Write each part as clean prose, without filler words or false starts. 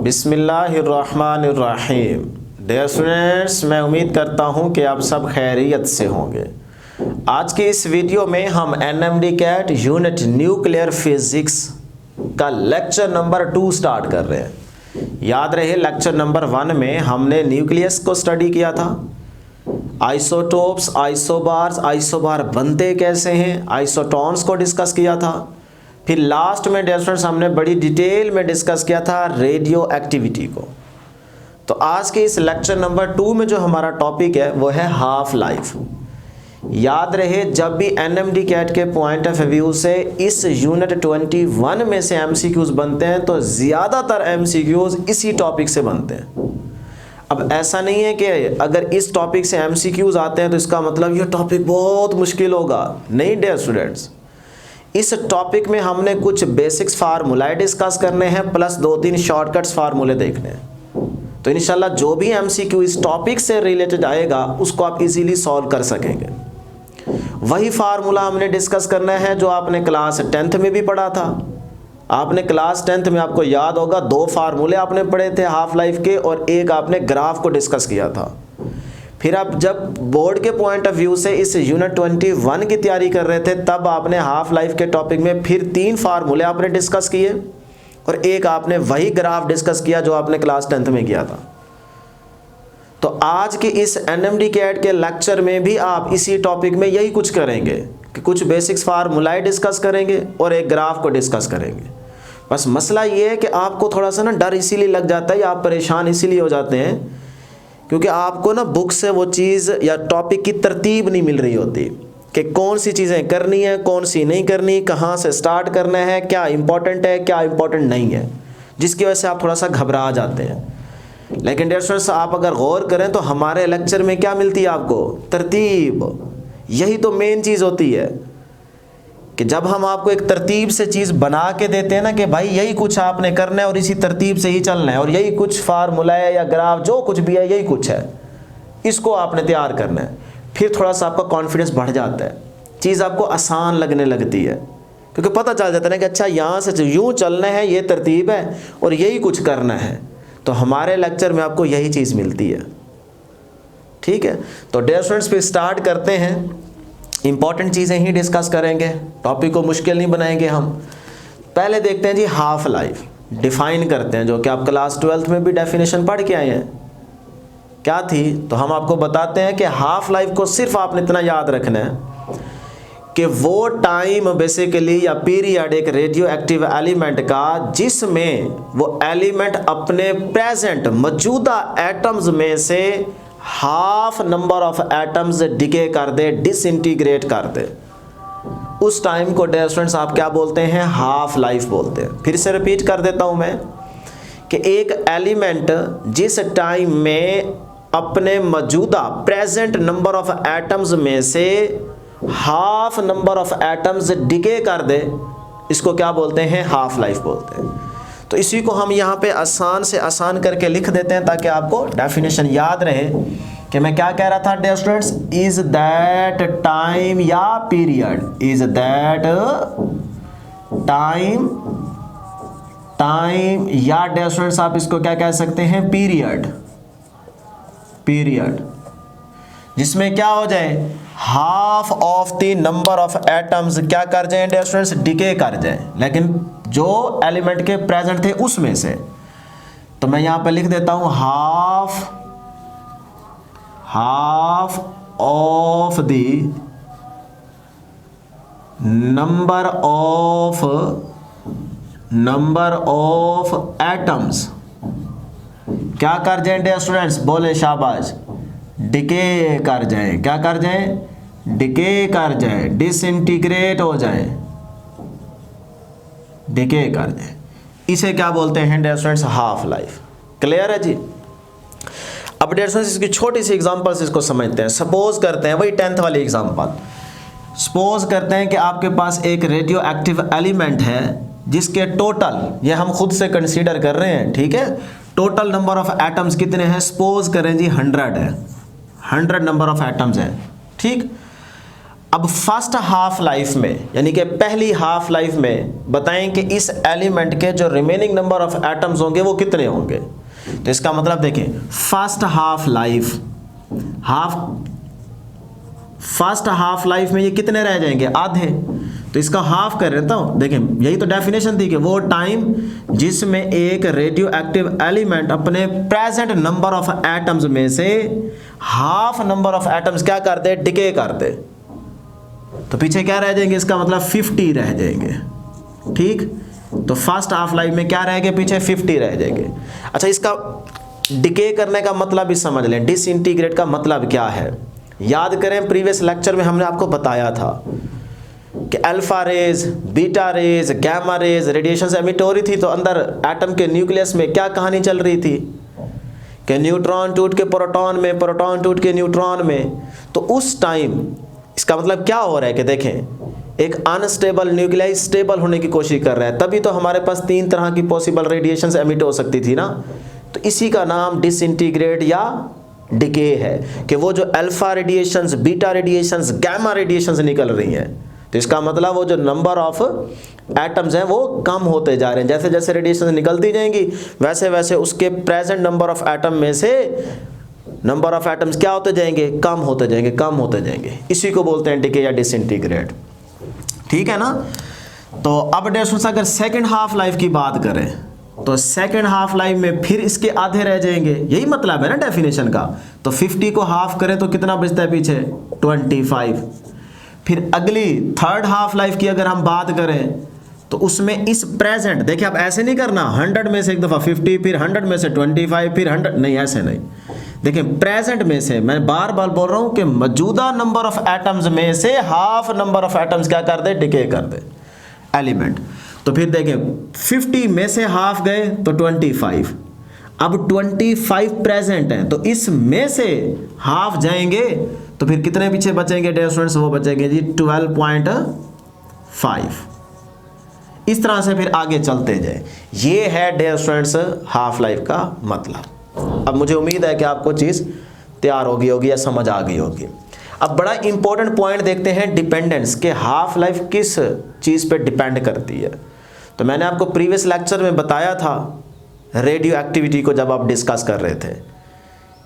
बिस्मिल्लाहिर्रहमानिर्रहीम। Dear students, मैं उम्मीद करता हूं कि आप सब खैरियत से होंगे। आज के इस वीडियो में हम NMD CAT unit nuclear physics का लेक्चर नंबर 2 स्टार्ट कर रहे हैं। याद रहे लेक्चर नंबर 1 में हमने न्यूक्लियस को स्टडी किया था, आइसोटोप्स, आइसोबार्स, आइसोबार बनते कैसे हैं, आइसोटॉन्स को डिस्कस किया था। फिर लास्ट में डियर स्टूडेंट्स हमने बड़ी डिटेल में डिस्कस किया था रेडियो एक्टिविटी को। तो आज के इस लेक्चर नंबर 2 में जो हमारा टॉपिक है वो है हाफ लाइफ। याद रहे जब भी एनएमडी कैट के पॉइंट ऑफ व्यू से इस यूनिट 21 में से एमसीक्यूज बनते हैं तो ज़्यादातर एमसीक्यूज इसी टॉपिक से बनते हैं। अब ऐसा नहीं है कि अगर इस टॉपिक से एमसीक्यूज आते हैं तो इसका मतलब ये टॉपिक बहुत मुश्किल होगा। नहीं डियर स्टूडेंट्स, इस टॉपिक में हमने कुछ बेसिक्स फार्मूलाए डिस्कस करने हैं प्लस 2-3 शॉर्टकट्स फार्मूले देखने हैं। तो इंशाल्लाह जो भी एमसीक्यू इस टॉपिक से रिलेटेड आएगा उसको आप इजीली सॉल्व कर सकेंगे। वही फार्मूला हमने डिस्कस करना है जो आपने क्लास 10th में भी पढ़ा था। आपने क्लास 10th में, आपको याद होगा, 2 फार्मूले आपने पढ़े थे हाफ लाइफ के और एक आपने ग्राफ को डिस्कस किया था। फिर आप जब बोर्ड के पॉइंट ऑफ व्यू से इस यूनिट 21 की तैयारी कर रहे थे तब आपने हाफ लाइफ के टॉपिक में फिर 3 फार्मूले आपने डिस्कस किए और एक आपने वही ग्राफ डिस्कस किया जो आपने क्लास 10th में किया था। तो आज के इस एनएमडी कैट के लेक्चर में भी आप इसी टॉपिक में यही कुछ करेंगे कि कुछ बेसिक्स फार्मूलाए डिस्कस करेंगे और एक ग्राफ को डिस्कस करेंगे। बस मसला ये है कि आपको थोड़ा सा ना डर इसीलिए लग जाता है या आप परेशान इसीलिए हो जाते हैं क्योंकि आपको ना बुक से वो चीज़ या टॉपिक की तरतीब नहीं मिल रही होती कि कौन सी चीज़ें करनी है, कौन सी नहीं करनी, कहाँ से स्टार्ट करना है, क्या इंपॉर्टेंट है, क्या इंपॉर्टेंट नहीं है, जिसकी वजह से आप थोड़ा सा घबरा जाते हैं। लेकिन डियर स्टूडेंट्स, आप अगर गौर करें तो हमारे लेक्चर में क्या मिलती है आपको? तरतीब। यही तो मेन चीज़ होती है कि जब हम आपको एक तरतीब से चीज़ बना के देते हैं ना कि भाई यही कुछ आपने करना है और इसी तरतीब से ही चलना है और यही कुछ फार्मूला है या ग्राफ जो कुछ भी है यही कुछ है, इसको आपने तैयार करना है, फिर थोड़ा सा आपका कॉन्फिडेंस बढ़ जाता है, चीज़ आपको आसान लगने लगती है क्योंकि पता चल जाता है ना कि अच्छा यहाँ से यूँ चलना है, ये तरतीब है और यही कुछ करना है। तो हमारे लेक्चर में आपको यही चीज़ मिलती है। ठीक है, तो डियर स्टूडेंट्स फिर स्टार्ट करते हैं। इंपॉर्टेंट चीज़ें ही डिस्कस करेंगे, टॉपिक को मुश्किल नहीं बनाएंगे हम। पहले देखते हैं जी हाफ लाइफ डिफाइन करते हैं, जो कि आप क्लास 12th में भी डेफिनेशन पढ़ के आए हैं। क्या थी? तो हम आपको बताते हैं कि हाफ लाइफ को सिर्फ आपने इतना याद रखना है कि वो टाइम बेसिकली या पीरियड एक रेडियो एक्टिव एलिमेंट का जिसमें वो एलिमेंट अपने प्रेजेंट मौजूदा एटम्स में से half number of atoms decay कर दे, डिसइंटीग्रेट कर दे, उस टाइम को डियर स्टूडेंट्स आप क्या बोलते हैं? हाफ लाइफ बोलते हैं। फिर से रिपीट कर देता हूं मैं कि एक एलिमेंट जिस टाइम में अपने मौजूदा प्रेजेंट नंबर ऑफ एटम्स में से half number of atoms decay कर दे, इसको क्या बोलते हैं? हाफ लाइफ बोलते हैं। तो इसी को हम यहाँ पे आसान से आसान करके लिख देते हैं ताकि आपको डेफिनेशन याद रहे कि मैं क्या कह रहा था dear students. Is that time या पीरियड, इज दैट टाइम या डियर स्टूडेंट्स आप इसको क्या कह सकते हैं? पीरियड जिसमें क्या हो जाए? Half of the number of atoms क्या कर जाए डियर स्टूडेंट्स? डिके कर जाए, लेकिन जो एलिमेंट के प्रेजेंट थे उसमें से। तो मैं यहां पे लिख देता हूं half of the number of atoms क्या कर जाए डियर स्टूडेंट्स? बोले शाबाश, डिके कर जाए। क्या कर जाए? डिके कर जाए, डिसइंटीग्रेट हो जाए, डिके कर जाए। इसे क्या बोलते हैं dear students? Half life. Clear है जी? अब डियर स्टूडेंट्स इसकी छोटी सी एग्जांपल्स इसको समझते हैं। सपोज करते हैं वही 10th वाली एग्जांपल। सपोज करते हैं कि आपके पास एक रेडियो एक्टिव एलिमेंट है जिसके टोटल, ये हम खुद से कंसीडर कर रहे हैं, ठीक है, टोटल नंबर ऑफ एटम्स कितने हैं? सपोज करें जी 100 है, 100 नंबर ऑफ एटम्स है। ठीक, अब फर्स्ट हाफ लाइफ में, यानी कि पहली हाफ लाइफ में बताएं कि इस एलिमेंट के जो रिमेनिंग नंबर ऑफ एटम्स होंगे वो कितने होंगे। तो इसका मतलब देखें, फर्स्ट हाफ लाइफ में ये कितने रह जाएंगे, आधे। तो इसका हाफ कर देता हूं, देखें यही तो डेफिनेशन थी कि वो टाइम जिसमें एक रेडियो एक्टिव एलिमेंट अपने प्रेजेंट नंबर ऑफ एटम्स में से हाफ नंबर ऑफ एटम्स क्या कर दे, डिके कर दे। तो पीछे क्या रह जाएंगे, इसका मतलब 50 रह जाएंगे। ठीक, तो फर्स्ट हाफ लाइफ में क्या रहेंगे, पीछे 50 रह जाएंगे। अच्छा, इसका डिके करने का मतलब भी समझ लें, डिसइंटीग्रेट का मतलब क्या है। याद करें, प्रीवियस लेक्चर में हमने आपको बताया था कि alpha rays, beta rays, gamma rays radiation से एमिट हो रही थी, तो अंदर एटम के न्यूक्लियस में क्या कहानी चल रही थी कि न्यूट्रॉन टूट के प्रोटॉन में, प्रोटॉन टूट के न्यूट्रॉन में। तो उस टाइम इसका मतलब क्या हो रहा है कि देखें, एक अनस्टेबल न्यूक्लियाई स्टेबल होने की कोशिश कर रहा है, तभी तो हमारे पास 3 तरह की पॉसिबल रेडिएशन एमिट हो सकती थी ना। तो इसी का नाम डिसइंटीग्रेट या डिके है कि वो जो alpha radiations, beta radiations, gamma radiations निकल रही हैं, तो इसका मतलब वो जो नंबर ऑफ एटम्स हैं वो कम होते जा रहे हैं। जैसे जैसे रेडिएशन निकलती जाएंगी वैसे वैसे उसके प्रेजेंट नंबर ऑफ एटम में से नंबर ऑफ एटम्स क्या होते जाएंगे, कम होते जाएंगे, कम होते जाएंगे। इसी को बोलते हैं डिके या डिसइंटीग्रेट। ठीक है ना। तो अब डेफिनेशन अगर सेकंड हाफ लाइफ की बात करें तो सेकंड हाफ लाइफ में फिर इसके आधे रह जाएंगे, यही मतलब है ना डेफिनेशन का। तो 50 को हाफ करें तो कितना बचता है पीछे, 25। फिर अगली थर्ड हाफ लाइफ की अगर हम बात करें तो उसमें इस प्रेजेंट, देखिए आप ऐसे नहीं करना 100 में से एक दफ़ा 50, फिर 100 में से 25, फिर 100, नहीं ऐसे नहीं। देखिए प्रेजेंट में से, मैं बार बार बोल रहा हूं कि मौजूदा नंबर ऑफ एटम्स में से हाफ नंबर ऑफ एटम्स क्या कर दे, डिके कर दे एलिमेंट। तो फिर देखें 50 में से हाफ गए तो 25, अब 25 प्रेजेंट है, तो इसमें से हाफ जाएंगे तो फिर कितने पीछे बचेंगे डियर स्टूडेंट्स, वो बचेंगे जी 12.5। इस तरह से फिर आगे चलते जाए। ये है डियर स्टूडेंट्स हाफ लाइफ का मतलब। अब मुझे उम्मीद है कि आपको चीज़ तैयार होगी या समझ आ गई होगी। अब बड़ा इंपॉर्टेंट पॉइंट देखते हैं, डिपेंडेंस, के हाफ लाइफ किस चीज़ पे डिपेंड करती है। तो मैंने आपको प्रीवियस लेक्चर में बताया था रेडियो एक्टिविटी को जब आप डिस्कस कर रहे थे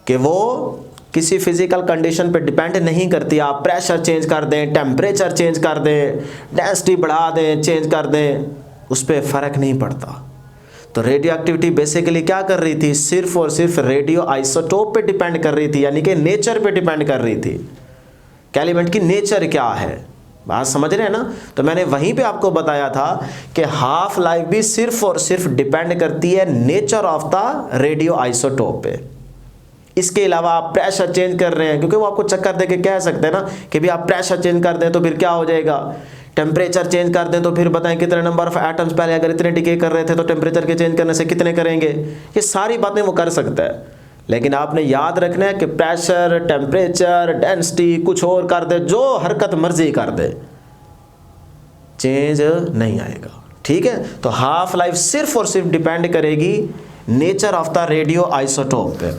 कि वो किसी फिजिकल कंडीशन पे डिपेंड नहीं करती। आप प्रेशर चेंज कर दें, टेम्परेचर चेंज कर दें, डेंसिटी बढ़ा दें, चेंज कर दें, उस पर फ़र्क नहीं पड़ता। तो रेडियो एक्टिविटी बेसिकली क्या कर रही थी, सिर्फ और सिर्फ रेडियो आइसोटोप पे डिपेंड कर रही थी, यानी कि नेचर पे डिपेंड कर रही थी कि एलिमेंट की नेचर क्या है। बात समझ रहे हैं ना। तो मैंने वहीं पे आपको बताया था कि हाफ लाइफ भी सिर्फ और सिर्फ डिपेंड करती है nature of the radio isotope पे। इसके अलावा आप प्रेशर चेंज कर रहे हैं, क्योंकि वो आपको चक्कर दे के कह सकते हैं ना कि भी आप प्रेशर चेंज कर दें तो फिर क्या हो जाएगा, टेम्परेचर चेंज कर दें तो फिर बताएं कितने नंबर ऑफ एटम्स, पहले अगर इतने डिके कर रहे थे तो टेम्परेचर के चेंज करने से कितने करेंगे। ये सारी बातें वो कर सकता है, लेकिन आपने याद रखना है कि प्रेशर, टेम्परेचर, डेंसिटी कुछ और कर दे, जो हरकत मर्जी कर दे, चेंज नहीं आएगा। ठीक है। तो हाफ लाइफ सिर्फ और सिर्फ डिपेंड करेगी nature of the radio isotope पे।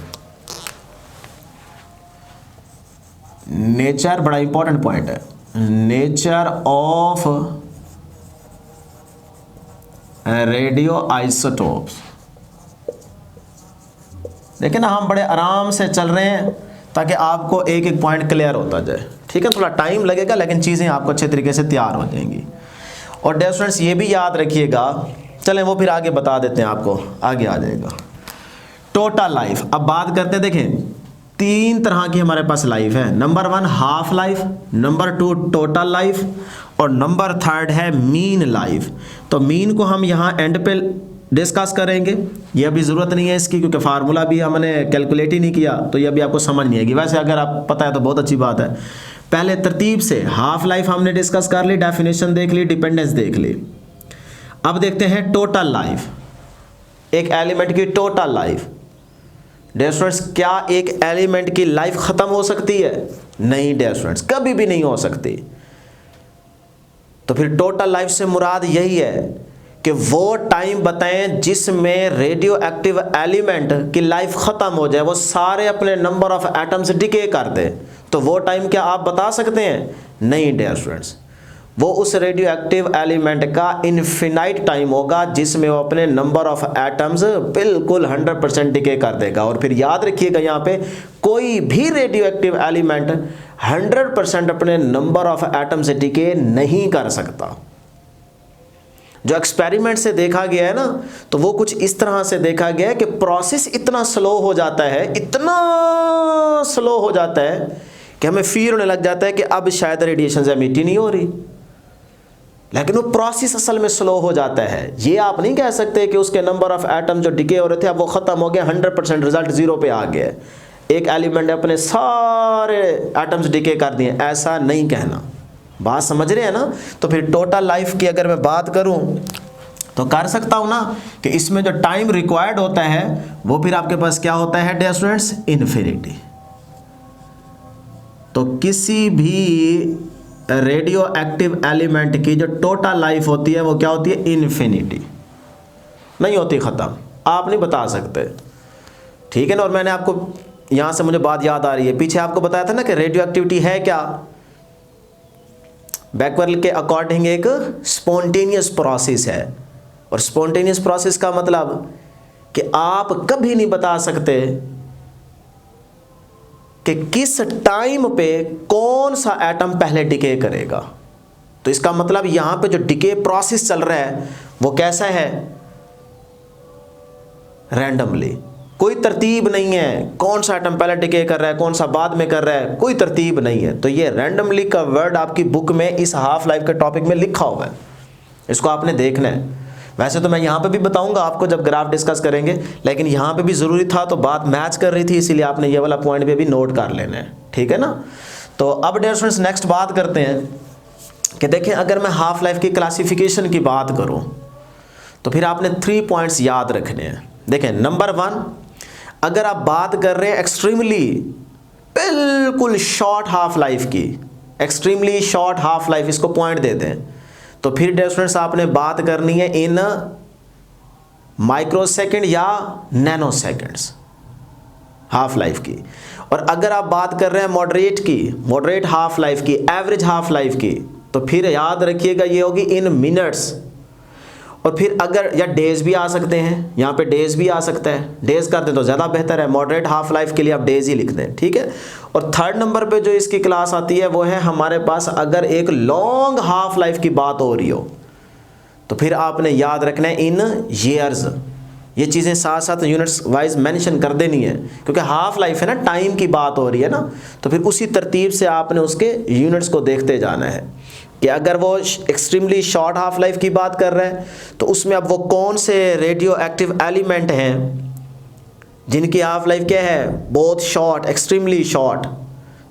नेचर बड़ा इंपॉर्टेंट पॉइंट है, नेचर ऑफ रेडियो आइसोटोप्स। देखिए ना, हम बड़े आराम से चल रहे हैं ताकि आपको एक एक पॉइंट क्लियर होता जाए। ठीक है, थोड़ा टाइम लगेगा लेकिन चीज़ें आपको अच्छे तरीके से तैयार हो जाएंगी। और डियर स्टूडेंट्स ये भी याद रखिएगा, चलें वो फिर आगे बता देते हैं आपको, आगे आ जाएगा। टोटल लाइफ, अब बात करते हैं। देखें 3 तरह की हमारे पास लाइफ है। Number 1 half life, number 2 total life, और नंबर 3 है मीन लाइफ। तो मीन को हम यहाँ एंड पे डिस्कस करेंगे, ये अभी ज़रूरत नहीं है इसकी, क्योंकि फार्मूला भी हमने कैलकुलेट ही नहीं किया, तो ये अभी आपको समझ नहीं आएगी। वैसे अगर आप पता है तो बहुत अच्छी बात है। पहले तरतीब से हाफ लाइफ हमने डिस्कस कर ली, डेफिनेशन देख ली, डिपेंडेंस देख ली। अब देखते हैं टोटल लाइफ, एक एलिमेंट की टोटल लाइफ। डियर स्टूडेंट्स, क्या एक एलिमेंट की लाइफ खत्म हो सकती है? नहीं डियर स्टूडेंट्स, कभी भी नहीं हो सकती। तो फिर टोटल लाइफ से मुराद यही है कि वो टाइम बताएं जिसमें रेडियो एक्टिव एलिमेंट की लाइफ ख़त्म हो जाए, वो सारे अपने नंबर ऑफ एटम्स डिके कर दे। तो वो टाइम क्या आप बता सकते हैं? नहीं डियर स्टूडेंट्स, वो उस रेडियो एक्टिव एलिमेंट का इन्फिनाइट टाइम होगा जिसमें वो अपने नंबर ऑफ एटम्स बिल्कुल 100% डिके कर देगा। और फिर याद रखिएगा यहाँ पे कोई भी रेडियो एक्टिव एलिमेंट 100% अपने नंबर ऑफ एटम्स डिके नहीं कर सकता। जो एक्सपेरिमेंट से देखा गया है ना, तो वो कुछ इस तरह से देखा गया है कि प्रोसेस इतना स्लो हो जाता है, इतना स्लो हो जाता है कि हमें फील होने लग जाता है कि अब शायद रेडिएशन एमिट ही नहीं हो रही, लेकिन वो प्रोसेस असल में स्लो हो जाता है। ये आप नहीं कह सकते कि उसके नंबर ऑफ एटम जो डिके हो रहे थे अब वो ख़त्म हो गया, 100% रिजल्ट 0 पे आ गया। एक एलिमेंट ने अपने सारे एटम्स डिके कर दिए, ऐसा नहीं कहना। बात समझ रहे हैं ना? तो फिर टोटल लाइफ की अगर मैं बात करूं तो कर सकता हूं ना कि इसमें जो टाइम रिक्वायर्ड होता है वो फिर आपके पास क्या होता है डियर स्टूडेंट्स? इन्फिनिटी। तो किसी भी रेडियो एक्टिव एलिमेंट की जो टोटल लाइफ होती है वो क्या होती है? इन्फिनिटी, नहीं होती ख़त्म। आप नहीं बता सकते, ठीक है ना? और मैंने आपको यहाँ से मुझे बात याद आ रही है, पीछे आपको बताया था ना कि रेडियो एक्टिविटी है क्या? बैकवर्ल के अकॉर्डिंग एक स्पॉन्टेनियस प्रोसेस है। और स्पॉन्टेनियस प्रोसेस का मतलब कि आप कभी नहीं बता सकते कि किस टाइम पे कौन सा एटम पहले डिके करेगा। तो इसका मतलब यहां पे जो डिके प्रोसेस चल रहा है वो कैसा है? रैंडमली, कोई तरतीब नहीं है कौन सा एटम पहले डिके कर रहा है कौन सा बाद में कर रहा है, कोई तरतीब नहीं है। तो ये रैंडमली का वर्ड आपकी बुक में इस हाफ लाइफ के टॉपिक में लिखा हुआ है, इसको आपने देखना है। वैसे तो मैं यहाँ पे भी बताऊंगा आपको जब ग्राफ डिस्कस करेंगे, लेकिन यहाँ पे भी ज़रूरी था तो बात मैच कर रही थी, इसीलिए आपने ये वाला पॉइंट भी नोट कर लेना है, ठीक है ना? तो अब डियर स्टूडेंट्स नेक्स्ट बात करते हैं कि देखें अगर मैं हाफ लाइफ की क्लासिफिकेशन की बात करूँ तो फिर आपने 3 पॉइंट्स याद रखने हैं। देखें नंबर 1, अगर आप बात कर रहे हैं एक्सट्रीमली बिल्कुल शॉर्ट हाफ लाइफ की, एक्सट्रीमली शॉर्ट हाफ लाइफ, इसको पॉइंट दे दें, तो फिर डियर स्टूडेंट्स आपने बात करनी है इन माइक्रोसेकंड या नैनो सेकंड्स हाफ लाइफ की। और अगर आप बात कर रहे हैं मॉडरेट की, मॉडरेट हाफ लाइफ की, एवरेज हाफ लाइफ की, तो फिर याद रखिएगा ये होगी इन मिनट्स। और फिर अगर या डेज भी आ सकते हैं, यहाँ पे डेज भी आ सकता है, डेज कर दें तो ज़्यादा बेहतर है, मॉडरेट हाफ लाइफ के लिए आप डेज ही लिख दें, ठीक है। और थर्ड नंबर पे जो इसकी क्लास आती है वो है हमारे पास अगर एक लॉन्ग हाफ लाइफ की बात हो रही हो तो फिर आपने याद रखना है इन ईयर्स। ये चीज़ें साथ साथ यूनिट्स वाइज मेंशन कर देनी है, क्योंकि हाफ लाइफ है ना, टाइम की बात हो रही है ना, तो फिर उसी तरतीब से आपने उसके यूनिट्स को देखते जाना है कि अगर वो एक्सट्रीमली शॉर्ट हाफ लाइफ की बात कर रहे हैं तो उसमें अब वो कौन से रेडियो एक्टिव एलिमेंट हैं जिनकी हाफ लाइफ क्या है? बहुत शॉर्ट, एक्सट्रीमली शॉर्ट।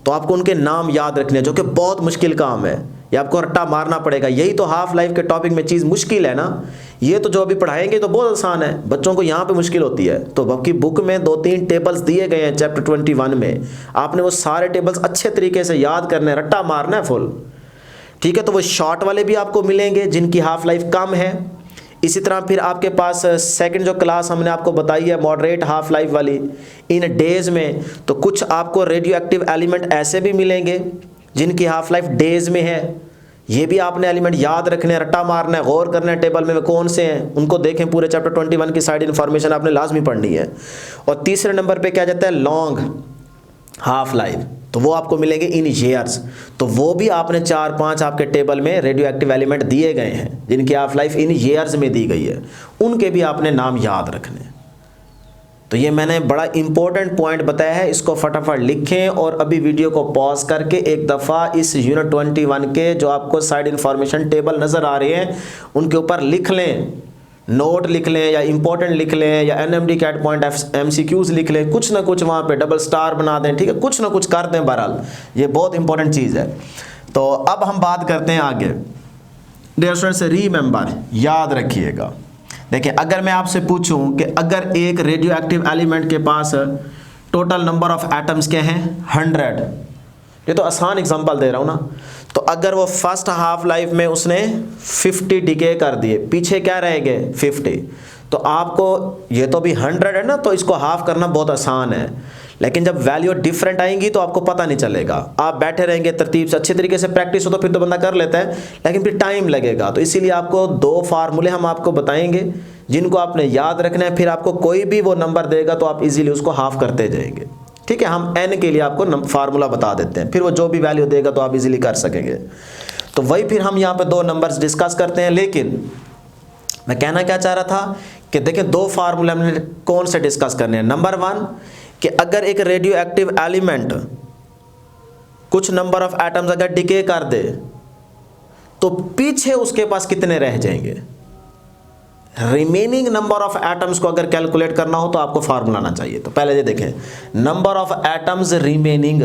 तो आपको उनके नाम याद रखने हैं, जो कि बहुत मुश्किल काम है, ये आपको रट्टा मारना पड़ेगा। यही तो हाफ लाइफ के टॉपिक में चीज़ मुश्किल है ना। ये तो जो अभी पढ़ाएंगे तो बहुत आसान है, बच्चों को यहाँ पे मुश्किल होती है। तो आपकी बुक में 2-3 टेबल्स दिए गए हैं चैप्टर 21 में, आपने वो सारे टेबल्स अच्छे तरीके से याद करने हैं, रट्टा मारना है फुल, ठीक है। तो वो शॉर्ट वाले भी आपको मिलेंगे जिनकी हाफ लाइफ कम है। इसी तरह फिर आपके पास सेकंड जो क्लास हमने आपको बताई है मॉडरेट हाफ लाइफ वाली, इन डेज में तो कुछ आपको रेडियो एक्टिव एलिमेंट ऐसे भी मिलेंगे जिनकी हाफ लाइफ डेज में है। ये भी आपने एलिमेंट याद रखने, रट्टा मारना है, गौर करना है टेबल में कौन से हैं, उनको देखें। पूरे चैप्टर 21 की साइड इन्फॉर्मेशन आपने लाजमी पढ़नी है। और तीसरे नंबर पे क्या जाता है? लॉन्ग हाफ लाइफ, तो वो आपको मिलेंगे इन ईयर्स। तो वो भी आपने 4-5 आपके टेबल में रेडियो एक्टिव एलिमेंट दिए गए हैं जिनकी हाफ लाइफ इन ईयर्स में दी गई है, उनके भी आपने नाम याद रखने। तो ये मैंने बड़ा इंपॉर्टेंट पॉइंट बताया है, इसको फटाफट लिखें और अभी वीडियो को पॉज करके एक दफ़ा इस यूनिट 21 के जो आपको साइड इन्फॉर्मेशन टेबल नज़र आ रहे हैं उनके ऊपर लिख लें, नोट लिख लें या इंपॉर्टेंट लिख लें या NMD कैट पॉइंट MCQs लिख लें, कुछ ना कुछ वहाँ पे डबल स्टार बना दें, ठीक है, कुछ ना कुछ कर दें। बहरहाल ये बहुत इंपॉर्टेंट चीज़ है। तो अब हम बात करते हैं आगे। डियर स्टूडेंट्स रिमेंबर, याद रखिएगा, देखिए अगर मैं आपसे पूछूं कि अगर एक रेडियो एक्टिव एलिमेंट के पास टोटल नंबर ऑफ एटम्स क्या हैं? 100। ये तो आसान एग्जांपल दे रहा हूँ ना। तो अगर वो फर्स्ट हाफ लाइफ में उसने 50 डिके कर दिए, पीछे क्या रह गए 50, तो आपको ये तो भी 100 है ना, तो इसको हाफ करना बहुत आसान है। लेकिन जब वैल्यू डिफरेंट आएंगी तो आपको पता नहीं चलेगा, आप बैठे रहेंगे तरतीब से, अच्छे तरीके से प्रैक्टिस हो तो फिर तो बंदा कर लेता है, लेकिन फिर टाइम लगेगा। तो इसीलिए आपको 2 फार्मूले हम आपको बताएंगे जिनको आपने याद रखना है, फिर आपको कोई भी वो नंबर देगा तो आप इजीली उसको हाफ करते जाएंगे। ठीक है, हम n के लिए आपको फार्मूला बता देते हैं, फिर वो जो भी वैल्यू देगा तो आप इजीली कर सकेंगे। तो वही फिर हम यहाँ पे 2 नंबर्स डिस्कस करते हैं। लेकिन मैं कहना क्या चाह रहा था कि देखिए 2 फार्मूले हमने कौन से डिस्कस करने हैं। नंबर 1 कि अगर एक रेडियो एक्टिव एलिमेंट कुछ नंबर ऑफ एटम्स अगर डिके कर दे तो पीछे उसके पास कितने रह जाएंगे। रिमेनिंग नंबर ऑफ एटम्स को अगर कैलकुलेट करना हो तो आपको फार्मूला आना चाहिए। तो पहले ये देखें, नंबर ऑफ एटम्स रिमेनिंग,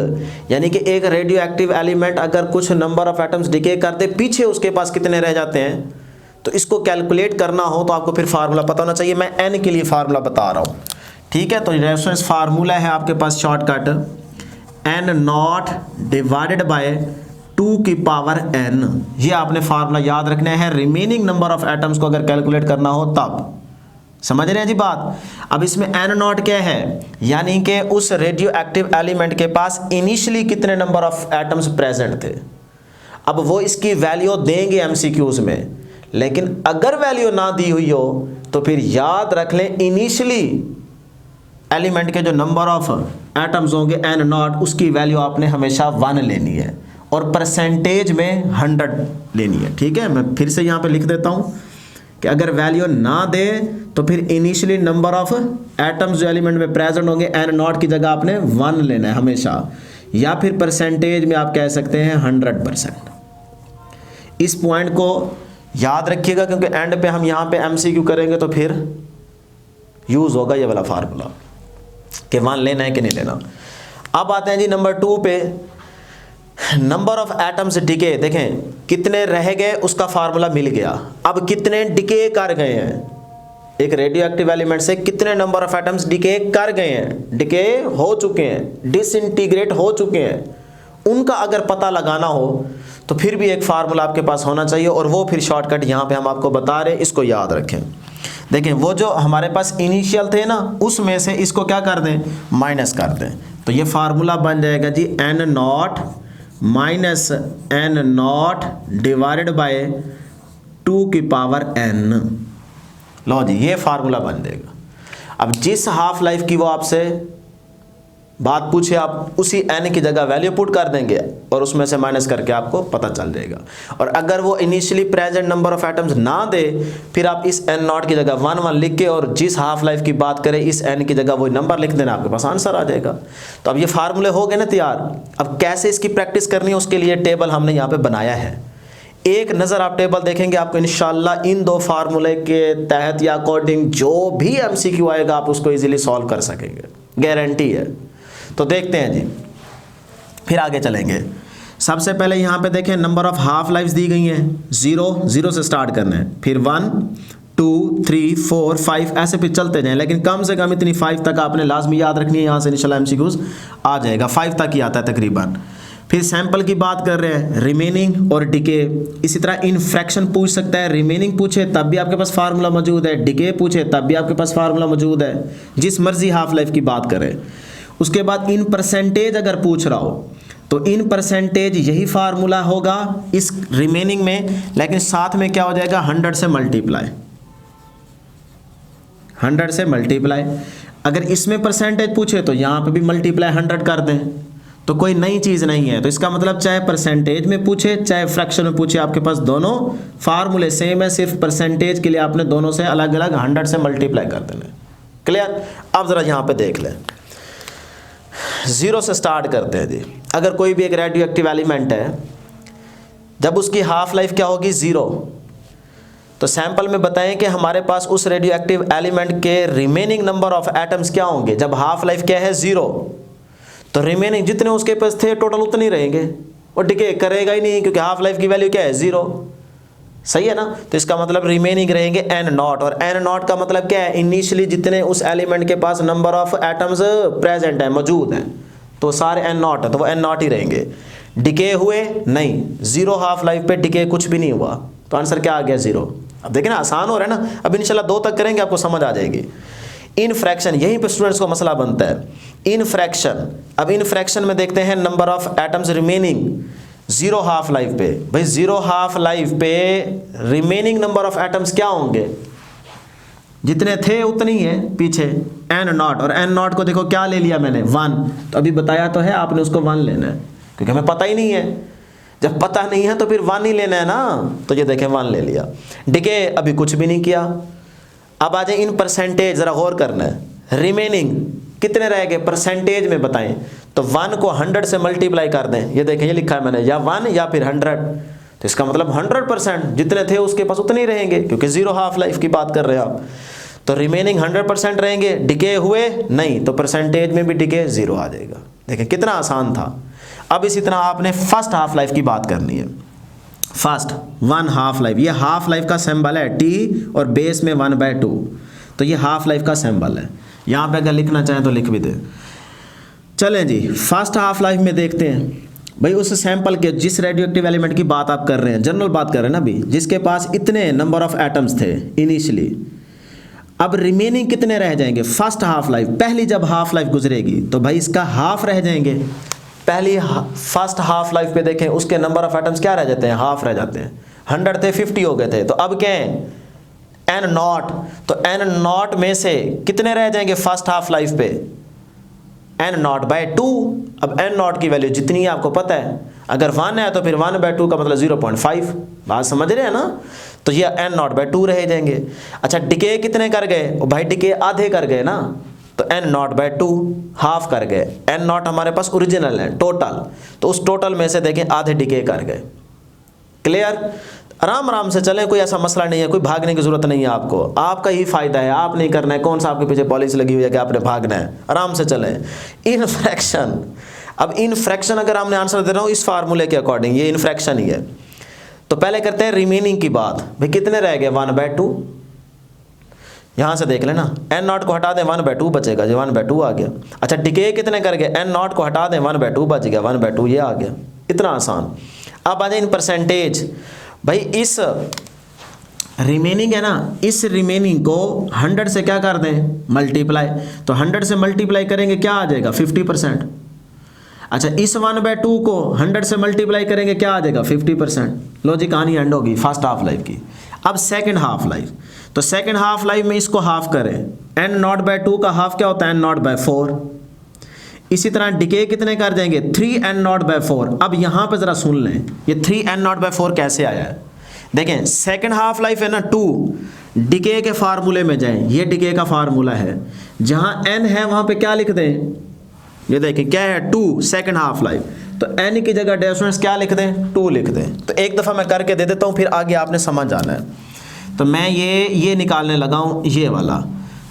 यानी कि एक रेडियो एक्टिव एलिमेंट अगर कुछ नंबर ऑफ एटम्स डिके कर दे, पीछे उसके पास कितने रह जाते हैं, तो इसको कैलकुलेट करना हो तो आपको फिर फार्मूला पता होना चाहिए। मैं n के लिए फार्मूला बता रहा हूँ। ठीक है, तो रेफरेंस फार्मूला है आपके पास shortcut n not divided by 2 की पावर n। ये आपने फार्मूला याद रखना है। रिमेनिंग नंबर ऑफ एटम्स को अगर कैलकुलेट करना हो तब, समझ रहे हैं जी बात। अब इसमें n नॉट क्या है, यानी कि उस रेडियो एक्टिव एलिमेंट के पास इनिशियली कितने नंबर ऑफ एटम्स प्रेजेंट थे। अब वो इसकी वैल्यू देंगे एमसीक्यूज में, लेकिन अगर वैल्यू ना दी हुई हो तो फिर याद रख लें इनिशियली एलिमेंट के जो नंबर ऑफ एटम्स होंगे n नॉट, उसकी वैल्यू आपने हमेशा 1 लेनी है और परसेंटेज में 100 लेनी है। ठीक है, मैं फिर से यहाँ पे लिख देता हूँ कि अगर वैल्यू ना दे तो फिर इनिशियली नंबर ऑफ एटम्स जो एलिमेंट में प्रेजेंट होंगे n नॉट की जगह आपने 1 लेना है हमेशा, या फिर परसेंटेज में आप कह सकते हैं 100%। इस पॉइंट को याद रखिएगा क्योंकि एंड पे हम यहाँ पे एमसीक्यू करेंगे तो फिर यूज होगा ये वाला फार्मूला कि 1 लेना है कि नहीं लेना। अब आते हैं जी नंबर 2 पे, नंबर ऑफ एटम्स डिके। देखें कितने रह गए उसका फार्मूला मिल गया। अब कितने डिके कर गए हैं, एक रेडियो एक्टिव एलिमेंट से कितने नंबर ऑफ एटम्स डिके कर गए हैं, डिके हो चुके हैं, डिसइंटीग्रेट हो चुके हैं, उनका अगर पता लगाना हो तो फिर भी एक फार्मूला आपके पास होना चाहिए, और वो फिर शॉर्टकट यहाँ पे हम आपको बता रहे हैं, इसको याद रखें। देखें वो जो हमारे पास इनिशियल थे ना, उसमें से इसको क्या कर दें, माइनस कर दें, तो ये फार्मूला बन जाएगा जी n not minus n not divided by 2 की पावर n। लो जी ये फार्मूला बन जाएगा। अब जिस हाफ लाइफ की वो आपसे बात पूछे आप उसी n की जगह वैल्यू पुट कर देंगे और उसमें से माइनस करके आपको पता चल जाएगा। और अगर वो initially present number of atoms ना दे, फिर आप इस n नॉट की जगह 1 1 लिख के और जिस हाफ लाइफ की बात करें इस n की जगह वही नंबर लिख देना, आपके पास आंसर आ जाएगा। तो अब ये फार्मूले हो गए ना तैयार। अब कैसे इसकी प्रैक्टिस करनी है उसके लिए टेबल हमने यहाँ पे बनाया है। एक नज़र आप टेबल देखेंगे, आपको इंशाल्लाह इन 2 फार्मूले के तहत या अकॉर्डिंग जो भी एमसीक्यू आएगा आप उसको इजीली सॉल्व कर सकेंगे, गारंटी है। तो देखते हैं जी, फिर आगे चलेंगे। सबसे पहले यहाँ पे देखें नंबर ऑफ हाफ लाइफ्स दी गई हैं, 0 से स्टार्ट करना है, फिर 1 2 3 4 5 ऐसे फिर चलते जाएं, लेकिन कम से कम इतनी 5 तक आपने लाजमी याद रखनी है। यहाँ से इंशाल्लाह एमसीक्यूज आ जाएगा, 5 तक ही आता है तकरीबन। फिर सैंपल की बात कर रहे हैं, रिमेनिंग और डिके। इसी तरह इन फ्रैक्शन पूछ सकता है, रिमेनिंग पूछे तब भी आपके पास फार्मूला मौजूद है, डिके पूछे तब भी आपके पास फार्मूला मौजूद है, जिस मर्जी हाफ लाइफ की बात करें। उसके बाद इन परसेंटेज अगर पूछ रहा हो तो इन परसेंटेज यही फार्मूला होगा इस रिमेनिंग में, लेकिन साथ में क्या हो जाएगा 100 से मल्टीप्लाई, 100 से मल्टीप्लाई। अगर इसमें परसेंटेज पूछे तो यहाँ पे भी मल्टीप्लाई 100 कर दें, तो कोई नई चीज़ नहीं है। तो इसका मतलब चाहे परसेंटेज में पूछे चाहे फ्रैक्शन में पूछे, आपके पास दोनों फार्मूले सेम है, सिर्फ परसेंटेज के लिए आपने दोनों से अलग अलग 100 से मल्टीप्लाई कर देना। क्लियर। अब ज़रा यहाँ पे देख लें, 0 से स्टार्ट करते हैं जी। अगर कोई भी एक रेडियो एक्टिव एलिमेंट है, जब उसकी हाफ लाइफ क्या होगी 0, तो सैंपल में बताएं कि हमारे पास उस रेडियो एक्टिव एलिमेंट के रिमेनिंग नंबर ऑफ एटम्स क्या होंगे। जब हाफ लाइफ क्या है 0, तो रिमेनिंग जितने उसके पास थे टोटल उतने ही रहेंगे, और डिके करेगा ही नहीं क्योंकि हाफ लाइफ की वैल्यू क्या है 0। सही है ना। तो इसका मतलब रिमेनिंग रहेंगे n नॉट, और n नॉट का मतलब क्या है, इनिशियली जितने उस एलिमेंट के पास नंबर ऑफ एटम्स प्रेजेंट है, मौजूद हैं, तो सारे n नॉट है, तो वो n नॉट ही रहेंगे। डिके हुए नहीं, जीरो हाफ लाइफ पे डिके कुछ भी नहीं हुआ, तो आंसर क्या आ गया? जीरो। अब देखिए ना, आसान हो रहा है ना। अब इंशाल्लाह 2 तक करेंगे आपको समझ आ जाएगी। इन फ्रैक्शन, यहीं पे स्टूडेंट्स को मसला बनता है। इन फ्रैक्शन, अब इन फ्रैक्शन में देखते हैं number of atoms remaining zero half life पे। भाई जीरो हाफ लाइफ पे रिमेनिंग नंबर ऑफ एटम्स क्या होंगे? जितने थे उतनी है पीछे, एन नॉट। और एन नॉट को देखो क्या ले लिया मैंने? 1। तो अभी बताया तो है आपने उसको 1 लेना है, क्योंकि हमें पता ही नहीं है। जब पता नहीं है तो फिर 1 ही लेना है ना। तो ये देखें 1 ले लिया। डिके अभी कुछ भी नहीं किया। अब आ जाए इन परसेंटेज, ज़रा गौर करना है। रिमेनिंग कितने रह गए परसेंटेज में बताएं? तो 1 को 100 से मल्टीप्लाई कर दें। ये देखें, ये लिखा है मैंने, या 1 या फिर 100। तो इसका मतलब 100% जितने थे उसके पास उतने ही रहेंगे, क्योंकि जीरो हाफ लाइफ की बात कर रहे हैं आप। तो रिमेनिंग 100% रहेंगे। डिके हुए नहीं, तो परसेंटेज में भी डिके जीरो आ जाएगा। देखें कितना आसान था। अब इसी तरह आपने फर्स्ट हाफ लाइफ की बात करनी है। फर्स्ट 1 हाफ लाइफ, ये हाफ लाइफ का सिंबल है टी और बेस में 1/2, तो ये हाफ लाइफ का सिंबल है। यहाँ पे अगर लिखना चाहें तो लिख भी दें। चलें जी, फर्स्ट हाफ लाइफ में देखते हैं। भाई उस सैंपल के, जिस रेडियो एक्टिव एलिमेंट की बात आप कर रहे हैं, जनरल बात कर रहे हैं ना अभी, जिसके पास इतने नंबर ऑफ एटम्स थे इनिशियली। अब रिमेनिंग कितने रह जाएंगे? फर्स्ट हाफ लाइफ, पहली जब हाफ लाइफ गुजरेगी तो भाई इसका हाफ रह जाएंगे। पहली फर्स्ट हाफ लाइफ पे देखें, उसके नंबर ऑफ एटम्स क्या रह जाते हैं? हाफ रह जाते हैं। 100 थे, 50 हो गए थे। तो अब क्या है? N naught. तो एन नॉट में से कितने रह जाएंगे फर्स्ट हाफ लाइफ पे? N naught by 2। अब एन नॉट की वैल्यू जितनी है आपको पता है, अगर 1 है तो फिर 1/2 का मतलब 0.5। बात समझ रहे हैं ना? तो ये एन नॉट बाय 2 रह जाएंगे। अच्छा, डिके कितने कर गए? भाई डिके आधे कर गए ना, तो एन नॉट बाय 2 हाफ कर गए। एन नॉट हमारे पास ओरिजिनल है टोटल, तो उस टोटल में से देखें आधे डिके कर गए। क्लियर? आराम आराम से चलें, कोई ऐसा मसला नहीं है, कोई भागने की जरूरत नहीं है आपको। आपका ही फायदा है, आप नहीं करना है। कौन सा आपके पीछे पॉलिसी लगी हुई है कि आपने भागना है? आराम से चलें। इन फ्रैक्शन, अब इन फ्रैक्शन अगर हमने आंसर दे रहा हूँ इस फार्मूले के अकॉर्डिंग, ये इन फ्रैक्शन ही है। तो पहले करते हैं रिमेनिंग की बात। भाई कितने रह गए? 1/2। यहाँ से देख लेना, एन नॉट को हटा दें 1/2 बचेगा, जो 1/2 आ गया। अच्छा, डिके कितने कर गए? एन नॉट को हटा दें 1/2 बच गया, 1/2 ये आ गया। इतना आसान। अब आ जाए इन परसेंटेज। भाई इस रिमेनिंग है ना, इस रिमेनिंग को 100 से क्या कर दें? मल्टीप्लाई। तो 100 से मल्टीप्लाई करेंगे क्या आ जाएगा? 50%। अच्छा, इस 1/2 को 100 से मल्टीप्लाई करेंगे क्या आ जाएगा? 50%। लो जी, कहानी एंड होगी फर्स्ट हाफ लाइफ की। अब सेकंड हाफ लाइफ, तो सेकंड हाफ लाइफ में इसको हाफ करें। एन नॉट बाय 2 का हाफ क्या होता है? N naught by 4। इसी तरह डिके कितने कर जाएंगे? 3 एन नॉट बाय 4। अब यहाँ पे जरा सुन लें, ये 3 एन नॉट बाय 4 कैसे आया है? देखें, सेकंड हाफ लाइफ है ना 2, डिके के फार्मूले में जाएं। ये डिके का फार्मूला है, जहां एन है वहां पे क्या लिख दें? ये देखें क्या है? 2 सेकंड हाफ लाइफ। तो एन की जगह डेफिनेट्स क्या लिख दें? 2 लिख दें। तो एक दफ़ा मैं करके दे देता हूँ, फिर आगे आपने समझ जाना है। तो मैं ये निकालने लगा हूँ, ये वाला।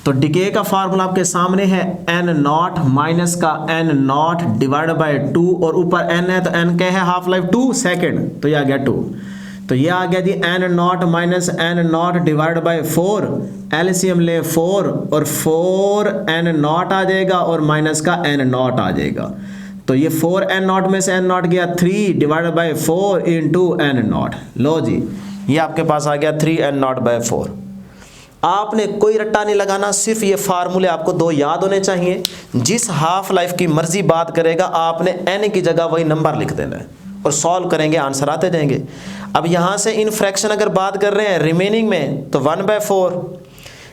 तो डिके का फार्मूला आपके सामने है, एन नॉट माइनस का एन नॉट डिवाइड बाय 2, और ऊपर एन है तो एन क्या है? हाफ लाइफ 2 सेकेंड, तो ये आ गया 2। तो ये आ गया जी N not minus N not divide by 4। LCM ले 4, और 4 एन नॉट आ जाएगा और माइनस का एन नॉट आ जाएगा। तो ये 4 एन नॉट में से एन नॉट गया 3 divide by 4 into N not. लो जी, ये आपके पास आ गया 3 एन नॉट बाय 4। आपने कोई रट्टा नहीं लगाना, सिर्फ ये फार्मूले आपको 2 याद होने चाहिए। जिस हाफ लाइफ की मर्जी बात करेगा, आपने एन की जगह वही नंबर लिख देना है और सॉल्व करेंगे, आंसर आते जाएंगे। अब यहाँ से इन फ्रैक्शन अगर बात कर रहे हैं रिमेनिंग में, तो 1/4।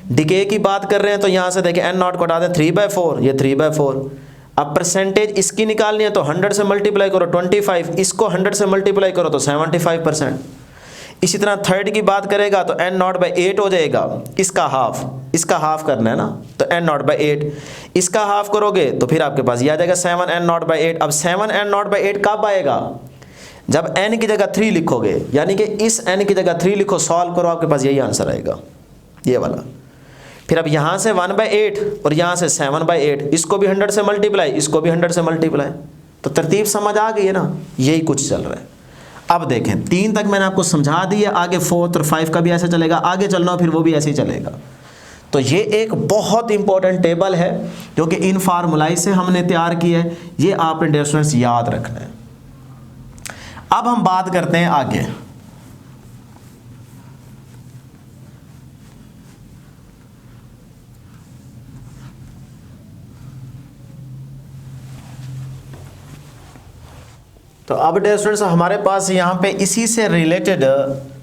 डिके की बात कर रहे हैं तो यहाँ से देखिए एन नॉट को हटा दें 3/4, ये 3/4। अब परसेंटेज इसकी निकालनी है तो 100 से मल्टीप्लाई करो 25, इसको 100 से मल्टीप्लाई करो तो 75%। इसी तरह थर्ड की बात करेगा तो एन नॉट बाई 8 हो जाएगा, इसका हाफ करना है ना, तो एन नॉट बाई 8। इसका हाफ करोगे तो फिर आपके पास ये आ जाएगा 7 एन नॉट बाई 8। अब 7 एन नॉट बाई 8 कब आएगा? जब n की जगह 3 लिखोगे, यानी कि इस n की जगह 3 लिखो, सॉल्व करो, आपके पास यही आंसर आएगा, ये वाला। फिर अब यहाँ से 1/8 और यहाँ से 7/8, इसको भी 100 से मल्टीप्लाई, इसको भी 100 से मल्टीप्लाई। तो तरतीब समझ आ गई है ना? यही कुछ चल रहा है। अब देखें 3 तक मैंने आपको समझा दिया, आगे 4 और 5 का भी ऐसे चलेगा, आगे चलना फिर वो भी ऐसे ही चलेगा। तो ये एक बहुत इंपॉर्टेंट टेबल है जो कि इन फार्मूलाई से हमने तैयार की है, ये आपने डियर स्टूडेंट्स याद रखना है। अब हम बात करते हैं आगे। तो अब डियर स्टूडेंट्स हमारे पास यहाँ पे इसी से रिलेटेड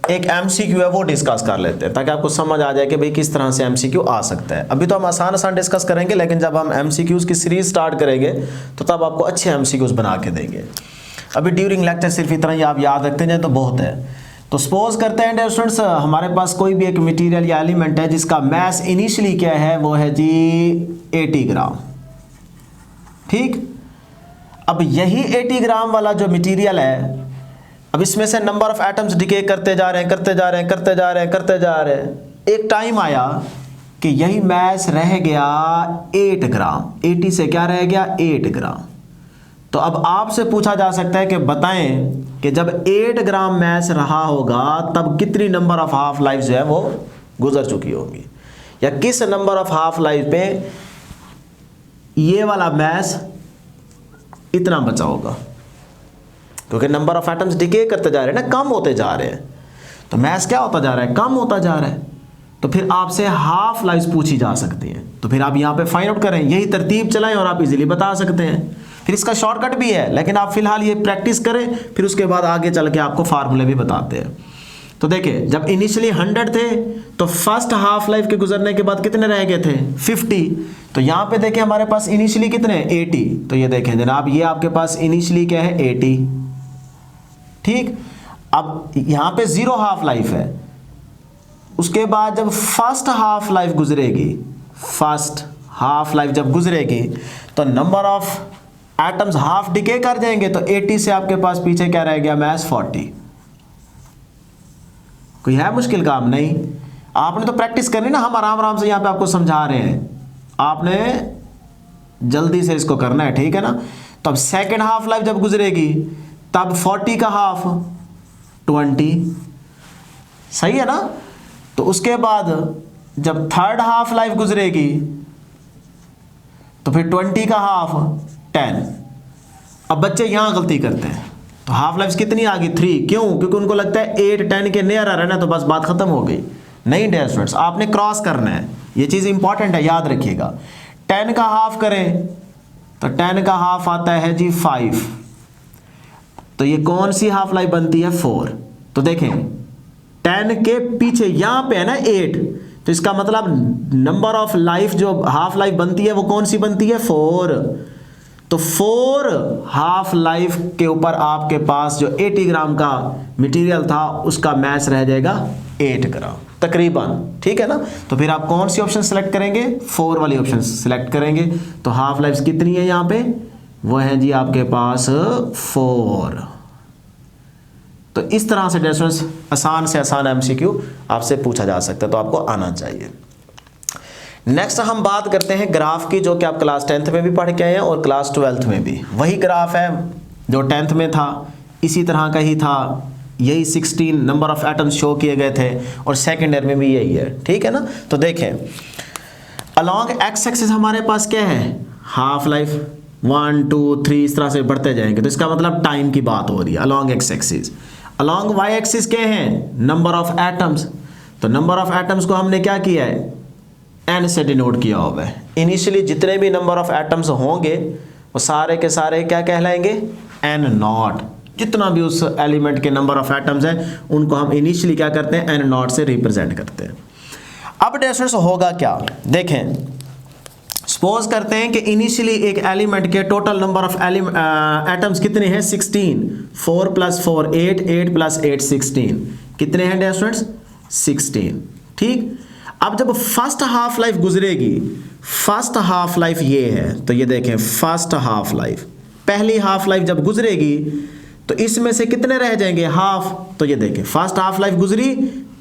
एक एमसीक्यू है, वो डिस्कस कर लेते हैं ताकि आपको समझ आ जाए कि भाई किस तरह से एमसीक्यू आ सकता है। अभी तो हम आसान आसान डिस्कस करेंगे, लेकिन जब हम एमसीक्यूज की सीरीज स्टार्ट करेंगे तो तब आपको अच्छे एमसीक्यूज बना के देंगे। अभी ड्यूरिंग लेक्चर सिर्फ इतना ही आप याद रखते जाए तो बहुत है। तो सपोज करते हैं डियर स्टूडेंट्स हमारे पास कोई भी एक मटीरियल या एलिमेंट है जिसका मैस इनिशियली क्या है, वो है जी 80 ग्राम। ठीक, अब यही 80 ग्राम वाला जो मटेरियल है, अब इसमें से नंबर ऑफ एटम्स डिके करते जा रहे हैं, करते जा रहे हैं, करते जा रहे हैं, करते जा रहे हैं। एक टाइम आया कि यही मैस रह गया 8 ग्राम। 80 से क्या रह गया, 8 ग्राम। तो अब आपसे पूछा जा सकता है कि बताएं कि जब 8 ग्राम मैस रहा होगा तब कितनी नंबर ऑफ हाफ लाइफ जो है वो गुजर चुकी होगी, या किस नंबर ऑफ हाफ लाइफ पे ये वाला मैस इतना बचा होगा, क्योंकि नंबर ऑफ एटम्स डिके करते जा रहे हैं ना, कम होते जा रहे हैं। तो मैस क्या होता जा रहा है, कम होता जा रहा है। तो फिर आपसे हाफ लाइफ पूछी जा सकती है। तो फिर आप यहाँ पे फाइंड आउट करें, यही तरतीब चलाएं और आप इजीली बता सकते हैं। फिर इसका शॉर्टकट भी है, लेकिन आप फिलहाल ये प्रैक्टिस करें, फिर उसके बाद आगे चल के आपको फार्मूले भी बताते हैं। तो देखिए जब इनिशियली 100 थे तो फर्स्ट हाफ लाइफ के गुजरने के बाद कितने रह गए थे, 50। तो यहाँ पे देखिए हमारे पास इनिशियली कितने, 80। तो ये देखें जनाब, ये आपके पास इनिशियली क्या है, 80। ठीक, अब यहाँ पे 0 हाफ लाइफ है। उसके बाद जब फर्स्ट हाफ लाइफ गुजरेगी, फर्स्ट हाफ लाइफ जब गुजरेगी तो number of atoms half decay कर जाएंगे। तो 80 से आपके पास पीछे क्या रह गया, मैस 40। कोई है मुश्किल काम नहीं, आपने तो प्रैक्टिस करनी ना। हम आराम आराम से यहाँ पे आपको समझा रहे हैं, आपने जल्दी से इसको करना है, ठीक है ना। तो अब सेकेंड हाफ लाइफ जब गुजरेगी तब 40 का हाफ 20, सही है ना। तो उसके बाद जब थर्ड हाफ लाइफ गुजरेगी तो फिर 20 का हाफ 10। अब बच्चे यहां गलती करते हैं, तो हाफ लाइफ कितनी आ गई, 3। क्यों, क्योंकि उनको लगता है 8 10 के नियर आ रहा है ना, तो बस बात खत्म हो गई। नहीं डियर स्टूडेंट्स, आपने क्रॉस करना है, ये चीज इंपॉर्टेंट है, याद रखिएगा। 10 का हाफ करें तो 10 का हाफ आता है जी 5। तो ये कौन सी हाफ लाइफ बनती है, 4। तो देखें 10 के पीछे यहां पे है ना 8, तो इसका मतलब नंबर ऑफ लाइफ जो हाफ लाइफ बनती है वो कौन सी बनती है, 4। तो 4 हाफ लाइफ के ऊपर आपके पास जो 80 ग्राम का मटेरियल था उसका मैस रह जाएगा 8 ग्राम तकरीबन, ठीक है ना। तो फिर आप कौन सी ऑप्शन सेलेक्ट करेंगे, 4 वाली ऑप्शन सेलेक्ट करेंगे। तो हाफ लाइफ कितनी है यहाँ पे, वो है जी आपके पास 4। तो इस तरह से डिस्टेंस आसान से आसान एमसीक्यू आपसे पूछा जा सकता है, तो आपको आना चाहिए। नेक्स्ट हम बात करते हैं ग्राफ की, जो कि आप क्लास 10th में भी पढ़ के आए हैं और क्लास 12th में भी। वही ग्राफ है जो 10th में था, इसी तरह का ही था, यही 16 नंबर ऑफ एटम्स शो किए गए थे, और सेकेंड ईयर में भी यही है, ठीक है ना। तो देखें अलॉन्ग एक्स एक्सिस हमारे पास क्या है, हाफ लाइफ 1 2 3 इस तरह से बढ़ते जाएंगे, तो इसका मतलब टाइम की बात हो रही है along X axis. Along Y axis क्या है, नंबर ऑफ एटम्स। तो नंबर ऑफ एटम्स को हमने क्या किया है, एन से डिनोट किया हुआ है। इनिशियली जितने भी नंबर ऑफ एटम्स होंगे वो सारे के सारे क्या कहलाएंगे, एन नॉट। जितना भी उस एलिमेंट के नंबर ऑफ एटम्स हैं उनको हम इनिशियली क्या करते हैं, एन नॉट से रिप्रेजेंट करते हैं। अब डिस्टेंस होगा क्या, देखें सपोज करते हैं कि इनिशियली एक एलिमेंट के टोटल नंबर ऑफ एटम्स कितने हैं, 16। 4 + 4 8, 8 + 8 16। कितने हैं डिस्टेंस, 16। ठीक, अब जब फर्स्ट हाफ लाइफ गुजरेगी, फर्स्ट हाफ लाइफ ये है, तो ये देखें फर्स्ट हाफ लाइफ, पहली हाफ लाइफ जब गुजरेगी तो इसमें से कितने रह जाएंगे, हाफ। तो ये देखें फर्स्ट हाफ लाइफ गुजरी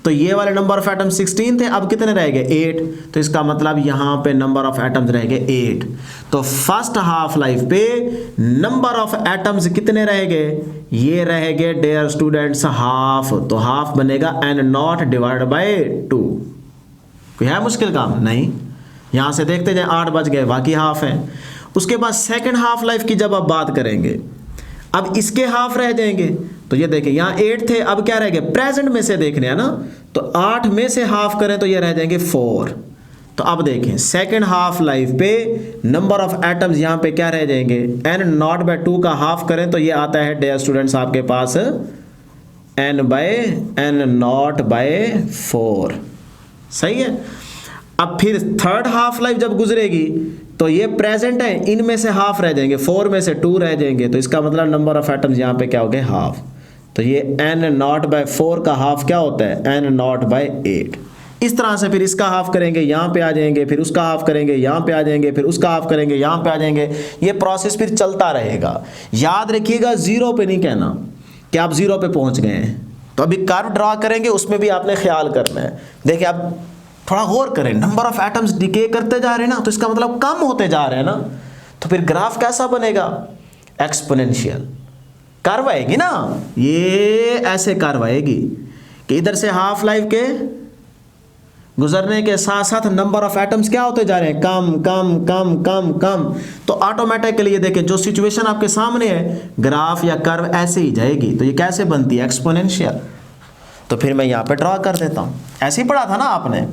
तो ये वाले नंबर ऑफ एटम्स 16 थे, अब कितने रह गए, 8। तो इसका मतलब यहां पे नंबर ऑफ एटम्स रह गए 8। तो फर्स्ट हाफ लाइफ पे नंबर ऑफ एटम्स कितने रह गए, ये रह गए डियर स्टूडेंट्स हाफ। तो हाफ बनेगा n नॉट डिवाइड बाय 2। कोई है मुश्किल काम नहीं, यहां से देखते जाए 8 बज गए, बाकी हाफ है। उसके बाद सेकंड हाफ लाइफ की जब आप बात करेंगे, अब इसके हाफ रह जाएंगे, तो ये देखिए यहाँ 8 थे, अब क्या रह गए, प्रेजेंट में से देखने हैं ना, तो 8 में से हाफ करें तो ये रह जाएंगे 4। तो अब देखें सेकेंड हाफ लाइफ पे नंबर ऑफ एटम्स यहाँ पे क्या रह जाएंगे, n0/2 का हाफ करें तो ये आता है डियर स्टूडेंट्स आपके पास n/n0/4। सही है। अब फिर थर्ड हाफ लाइफ जब गुजरेगी तो ये प्रेजेंट है, इनमें से हाफ रह जाएंगे, 4 में से 2 रह जाएंगे, तो इसका मतलब नंबर ऑफ एटम्स यहाँ पे क्या हो गए, हाफ। तो ये n0/4 का हाफ क्या होता है, n0/8। इस तरह से फिर इसका हाफ करेंगे, यहाँ पे आ जाएंगे, फिर उसका हाफ करेंगे, यहाँ पे आ जाएंगे, फिर उसका हाफ करेंगे, यहाँ पे आ जाएंगे। ये प्रोसेस फिर चलता रहेगा। याद रखिएगा 0 पे नहीं कहना कि आप 0 पे पहुंच गए हैं। तो अभी कर्व ड्रा करेंगे, उसमें भी आपने ख्याल करना है। देखिए आप थोड़ा गौर करें, नंबर ऑफ एटम्स डिके करते जा रहे हैं ना, तो इसका मतलब कम होते जा रहे हैं ना, तो फिर ग्राफ कैसा बनेगा, एक्सपोनेंशियल कर्व आएगी ना। ये ऐसे कर्व आएगी कि इधर से हाफ लाइफ के गुजरने के साथ साथ नंबर ऑफ एटम्स क्या होते जा रहे हैं, कम कम कम कम कम। तो ऑटोमेटिकली ये देखें जो सिचुएशन आपके सामने है, ग्राफ या कर्व ऐसे ही जाएगी। तो ये कैसे बनती है, एक्सपोनेंशियल। तो फिर मैं यहां पे ड्रॉ कर देता हूं, ऐसे ही पढ़ा था ना आपने।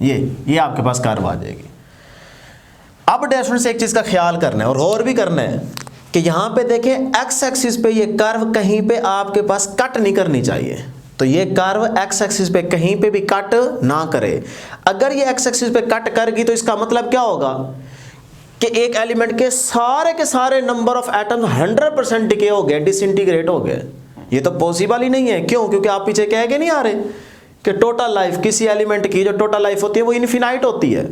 ये आपके पास कर्व आ जाएगी। अब डेफिनेट से एक चीज का ख्याल करना है और गौर भी करना है कि यहां पे देखें एक्स एक्सिस पे ये कर्व कहीं पे आपके पास कट नहीं करनी चाहिए। तो ये कर्व एक्स एक्सिस पे कहीं पे भी कट ना करे। अगर ये एक्स एक्सिस पे कट करेगी तो इसका मतलब क्या होगा कि एक एलिमेंट के सारे नंबर ऑफ एटम्स 100% डिके हो गए, डिसइंटीग्रेट हो गए। ये तो पॉसिबल ही नहीं है। क्यों? क्योंकि आप पीछे कह के नहीं आ रहे कि टोटल लाइफ किसी एलिमेंट की जो टोटल लाइफ होती है वो इनफिनाइट होती है,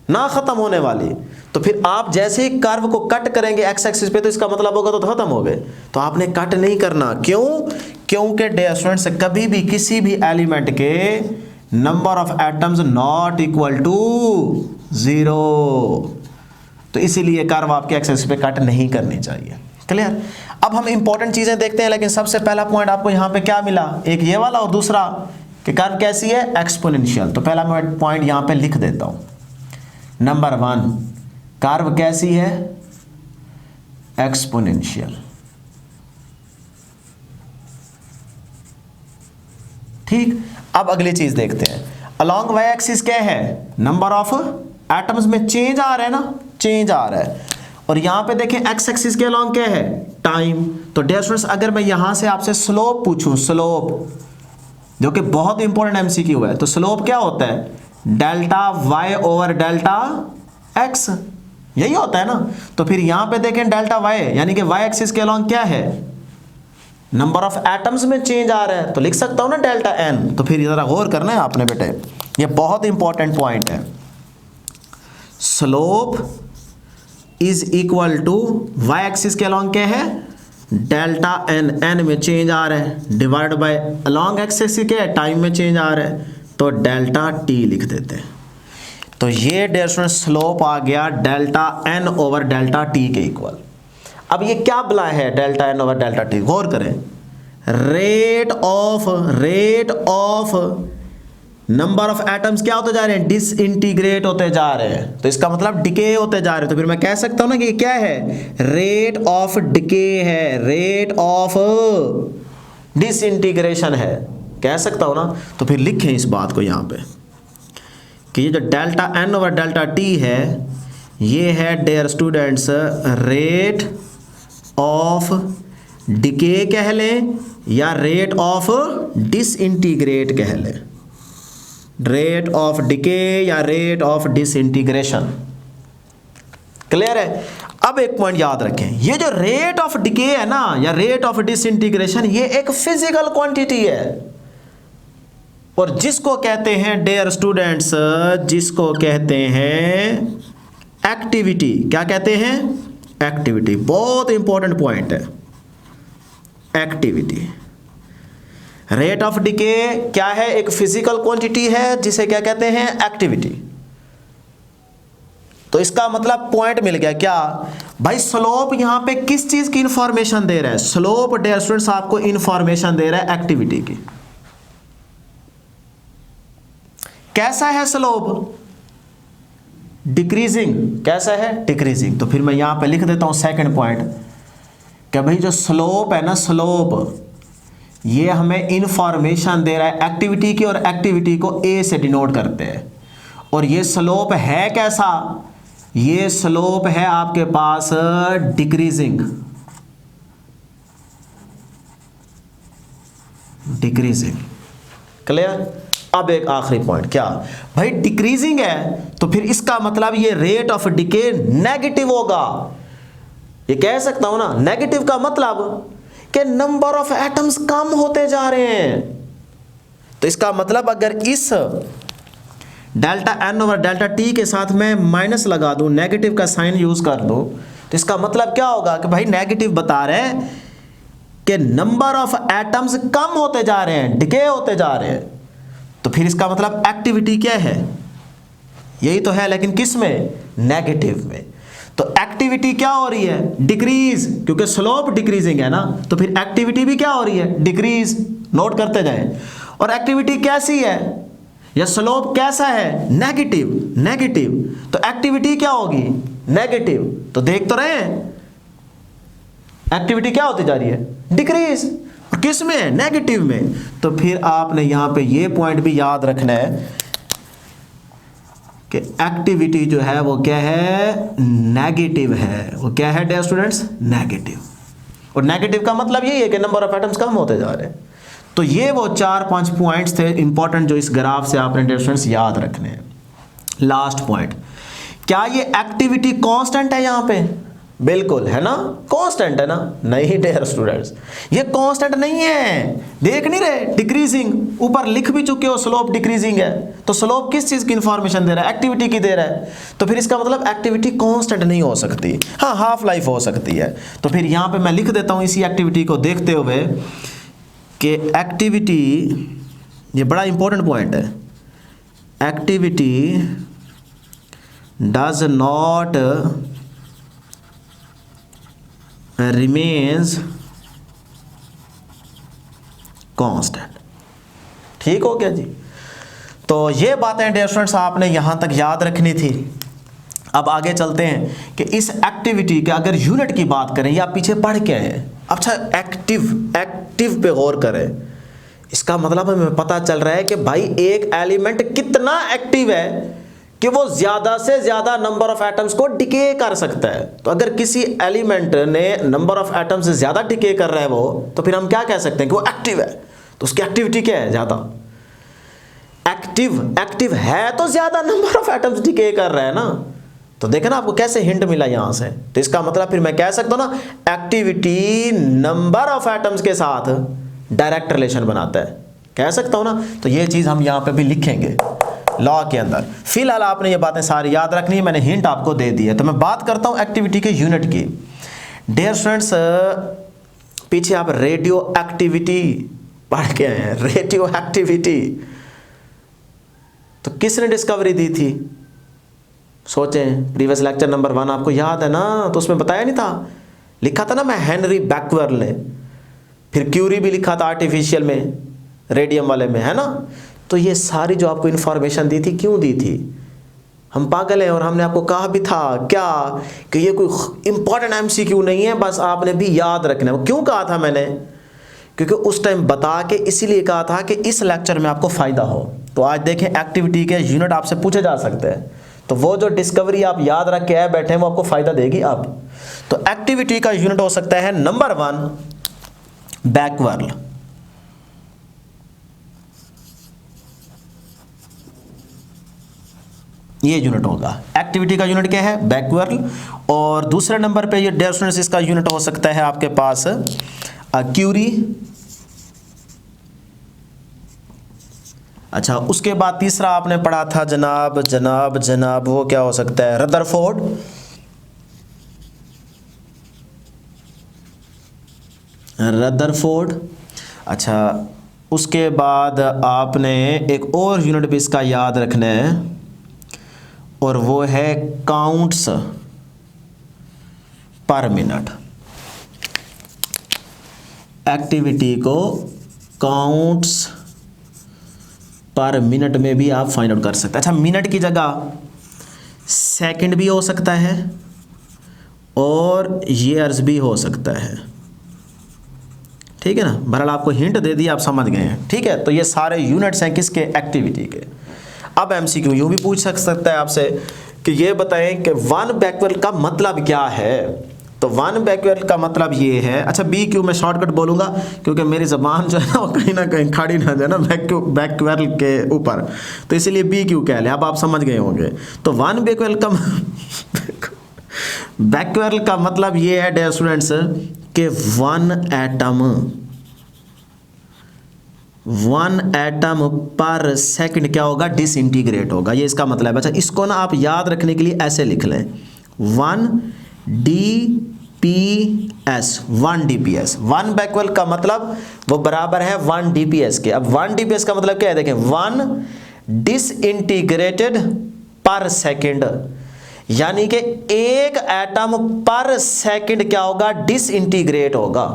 ना खत्म होने वाली। तो फिर आप जैसे ही कर्व को कट करेंगे एक्स एक्सिस पे तो इसका मतलब होगा तो खत्म हो गए। तो आपने कट नहीं करना। क्यों? क्योंकि डियर स्टूडेंट्स कभी भी किसी भी एलिमेंट के number of atoms not equal to 0, तो इसीलिए कर्व आपके एक्स एक्सिस पे कट नहीं करनी चाहिए। क्लियर? अब हम इंपॉर्टेंट चीजें देखते हैं, लेकिन सबसे पहला पॉइंट आपको यहां पे क्या मिला, एक ये वाला और दूसरा कि कर्व कैसी है, एक्सपोनेंशियल। तो पहला मैं पॉइंट यहां पे लिख देता हूं। नंबर 1, कर्व कैसी है, एक्सपोनेंशियल। ठीक। अब अगली चीज देखते हैं, अलोंग वाई एक्सिस क्या है, नंबर ऑफ एटम्स में चेंज आ रहा है ना, चेंज आ रहा है। और यहां पे देखें एक्स एक्सिस के अलोंग क्या है, टाइम। तो डियर स्टूडेंट्स अगर मैं यहां से आपसे स्लोप पूछूं, स्लोप जो कि बहुत इंपॉर्टेंट एमसीक्यू है, तो स्लोप क्या होता है, delta Y over delta X, यही होता है ना। तो फिर यहां पे देखें डेल्टा वाई यानी कि वाई एक्सिस के अलोंग क्या है, नंबर ऑफ एटम्स में चेंज आ रहा है, तो लिख सकता हूं ना डेल्टा एन। तो फिर जरा गौर करना है आपने बेटे, ये बहुत इंपॉर्टेंट पॉइंट है। Slope is equal to Y axis के अलोंग क्या है, डेल्टा एन, एन में चेंज आ रहा है, divide by along X axis क्या है, टाइम में चेंज आ रहा है, तो डेल्टा टी लिख देते हैं। तो ये डियर स्टूडेंट्स स्लोप आ गया delta N over delta T के इक्वल। अब ये क्या बुला है delta N over delta T, गौर करें, rate of number of atoms क्या होते जा रहे हैं, डिसइंटीग्रेट होते जा रहे हैं। तो इसका मतलब डिके होते जा रहे हैं। तो फिर मैं कह सकता हूं ना कि क्या है, रेट ऑफ डिके है, रेट ऑफ डिसइंटीग्रेशन है, कह सकता हूं ना। तो फिर लिखें इस बात को यहां पे कि ये जो delta N over delta T है, ये है dear students rate of decay कह लें या रेट ऑफ डिसइंटीग्रेट कह लें, rate of decay or rate of disintegration. Clear है? अब एक पॉइंट याद रखें, ये जो रेट ऑफ डिके है ना या रेट ऑफ डिसइंटीग्रेशन, ये एक फिजिकल क्वांटिटी है और जिसको कहते हैं डियर स्टूडेंट्स, जिसको कहते हैं एक्टिविटी। क्या कहते हैं, एक्टिविटी। बहुत इंपॉर्टेंट पॉइंट है, एक्टिविटी। रेट ऑफ डिके क्या है, एक फिजिकल क्वांटिटी है जिसे क्या कहते हैं, एक्टिविटी। तो इसका मतलब पॉइंट मिल गया क्या भाई, स्लोप यहां पे किस चीज की इंफॉर्मेशन दे रहा है, स्लोप डियर स्टूडेंट्स आपको इंफॉर्मेशन दे रहा है एक्टिविटी की। कैसा है स्लोप? डिक्रीजिंग। कैसा है? डिक्रीजिंग। तो फिर मैं यहां पे लिख देता हूं सेकंड पॉइंट कि भाई जो स्लोप है ना, स्लोप ये हमें इंफॉर्मेशन दे रहा है एक्टिविटी की, और एक्टिविटी को ए से डिनोट करते हैं। और ये स्लोप है कैसा? ये स्लोप है आपके पास डिक्रीजिंग। डिक्रीजिंग। क्लियर? अब एक आखिरी पॉइंट, क्या भाई डिक्रीजिंग है तो फिर इसका मतलब ये रेट ऑफ डिके नेगेटिव होगा। ये कह सकता हूं ना, नेगेटिव का मतलब कि नंबर ऑफ एटम्स कम होते जा रहे हैं। तो इसका मतलब अगर इस delta N over delta T के साथ मैं माइनस लगा दूं, नेगेटिव का साइन यूज कर दूं, तो इसका मतलब क्या होगा कि भाई नेगेटिव बता रहे हैं कि नंबर ऑफ एटम्स कम होते जा रहे हैं, डिके होते जा रहे हैं। तो फिर इसका मतलब एक्टिविटी क्या है? यही तो है, लेकिन किस में? नेगेटिव में। तो एक्टिविटी क्या हो रही है? डिक्रीज, क्योंकि स्लोप डिक्रीजिंग है ना, तो फिर एक्टिविटी भी क्या हो रही है? डिक्रीज। नोट करते जाएं। और एक्टिविटी कैसी है या स्लोप कैसा है? नेगेटिव। नेगेटिव तो एक्टिविटी क्या होगी? नेगेटिव। तो देख तो रहे हैं एक्टिविटी क्या होती जा रही है? डिक्रीज। और किस में? नेगेटिव में। तो फिर आपने यहां पे ये पॉइंट भी याद रखना है कि एक्टिविटी जो है वो क्या है? नेगेटिव है। वो क्या है डियर स्टूडेंट्स? नेगेटिव। और नेगेटिव का मतलब यही है कि नंबर ऑफ एटम्स कम होते जा रहे हैं। तो ये वो 4-5 पॉइंट्स थे इंपॉर्टेंट जो इस ग्राफ से आपने डियर स्टूडेंट्स याद रखने हैं। लास्ट पॉइंट, क्या ये एक्टिविटी कांस्टेंट है यहां पे? बिल्कुल है ना, कांस्टेंट है ना? नहीं डियर स्टूडेंट्स, ये कांस्टेंट नहीं है। देख नहीं रहे? डिक्रीजिंग। ऊपर लिख भी चुके हो स्लोप डिक्रीजिंग है। तो स्लोप किस चीज की इंफॉर्मेशन दे रहा है? एक्टिविटी की दे रहा है। तो फिर इसका मतलब एक्टिविटी कांस्टेंट नहीं हो सकती, हाँ हाफ लाइफ हो सकती है। तो फिर यहां पे मैं लिख देता हूं इसी एक्टिविटी को देखते हुए कि एक्टिविटी, ये बड़ा इंपॉर्टेंट पॉइंट है, activity does not remains constant। ठीक हो गया जी? तो ये बातें डियर स्टूडेंट्स आपने यहां तक याद रखनी थी। अब आगे चलते हैं कि इस एक्टिविटी के अगर यूनिट की बात करें या पीछे पढ़ के आए। अच्छा, एक्टिव पे गौर करें। इसका मतलब हमें पता चल रहा है कि भाई एक एलिमेंट कितना एक्टिव है कि वो ज्यादा से ज्यादा नंबर ऑफ एटम्स को डिके कर सकता है। तो अगर किसी एलिमेंट ने नंबर ऑफ एटम्स से ज्यादा डिके कर रहा है वो, तो फिर हम क्या कह सकते हैं कि वो एक्टिव है। तो उसकी एक्टिविटी क्या है? ज्यादा एक्टिव है तो ज्यादा नंबर ऑफ एटम्स डिके कर रहा है ना। तो देखें ना आपको कैसे हिंट मिला यहां से। तो इसका मतलब फिर मैं कह सकता हूं ना, एक्टिविटी नंबर ऑफ एटम्स के साथ डायरेक्ट रिलेशन बनाता है, कह सकता हूं ना। तो ये चीज हम यहां पे भी लिखेंगे लॉ के अंदर। फिलहाल आपने ये बातें सारी याद रखनी है, मैंने हिंट आपको दे दी है। तो मैं बात करता हूं एक्टिविटी के यूनिट की। डियर स्टूडेंट्स, पीछे आप रेडियो एक्टिविटी पढ़ के आए हैं। रेडियो एक्टिविटी तो किसने डिस्कवरी दी थी? सोचें, प्रीवियस लेक्चर नंबर 1 आपको याद है ना? तो उसमें बताया नहीं था, लिखा था ना मैं, हेनरी बैकवर्ल ने। फिर क्यूरी भी लिखा था आर्टिफिशियल में, रेडियम वाले में, है ना? तो ये सारी जो आपको इंफॉर्मेशन दी थी, क्यों दी थी? हम पागल हैं और हमने आपको कहा भी था क्या कि ये कोई इंपॉर्टेंट एमसीक्यू नहीं है, बस आपने भी याद रखना है। क्यों कहा था मैंने? क्योंकि उस टाइम बता के इसीलिए कहा था कि इस लेक्चर में आपको फायदा हो। तो आज देखें एक्टिविटी के यूनिट आपसे पूछे जा सकते हैं, तो वो जो डिस्कवरी आप याद रख के आए बैठे हैं वो आपको फायदा देगी। आप तो एक्टिविटी का यूनिट हो सकता है नंबर 1 बैकवर्ल। ये यूनिट होगा। एक्टिविटी का यूनिट क्या है? बैकवर्ल। और दूसरे नंबर पे ये डियर स्टूडेंट्स इसका यूनिट हो सकता है आपके पास क्यूरी। अच्छा, उसके बाद तीसरा आपने पढ़ा था जनाब वो क्या हो सकता है? रदरफोर्ड। अच्छा, उसके बाद आपने एक और यूनिट भी इसका याद रखना है और वो है काउंट्स पर मिनट। एक्टिविटी को काउंट्स पर मिनट में भी आप फाइंड आउट कर सकते हैं। अच्छा, मिनट की जगह सेकंड भी हो सकता है और ईयर्स भी हो सकता है, ठीक है ना। बहरहाल आपको हिंट दे दी, आप समझ गए हैं, ठीक है। तो ये सारे यूनिट्स हैं किसके, एक्टिविटी के। अब एमसीक्यू यूँ भी पूछ सकता है आपसे कि ये बताएं कि वन बैकवर्ड का मतलब क्या है। तो वन बैकवर्ड का मतलब ये है, अच्छा बी क्यू मैं शॉर्टकट बोलूँगा क्योंकि मेरी ज़बान जो है ना वो कहीं ना कहीं खड़ी ना जाए ना बैकवर्ड के ऊपर, तो इसीलिए बी क्यू कह लें। अब आप समझ गए होंगे। तो वन बैकवर्ड का बैकवर्ड का मतलब ये है डियर स्टूडेंट्स कि वन एटम पर सेकंड क्या होगा, डिसइंटीग्रेट होगा। ये इसका मतलब है। अच्छा, इसको ना आप याद रखने के लिए ऐसे लिख लें, 1 DPS, 1 DPS। वन बैकवर्ड का मतलब वो बराबर है 1 DPS के। अब 1 DPS का मतलब क्या है, देखें, 1 डिसइंटीग्रेटेड पर सेकंड, यानी कि एक एटम पर सेकंड क्या होगा, डिसइंटीग्रेट होगा।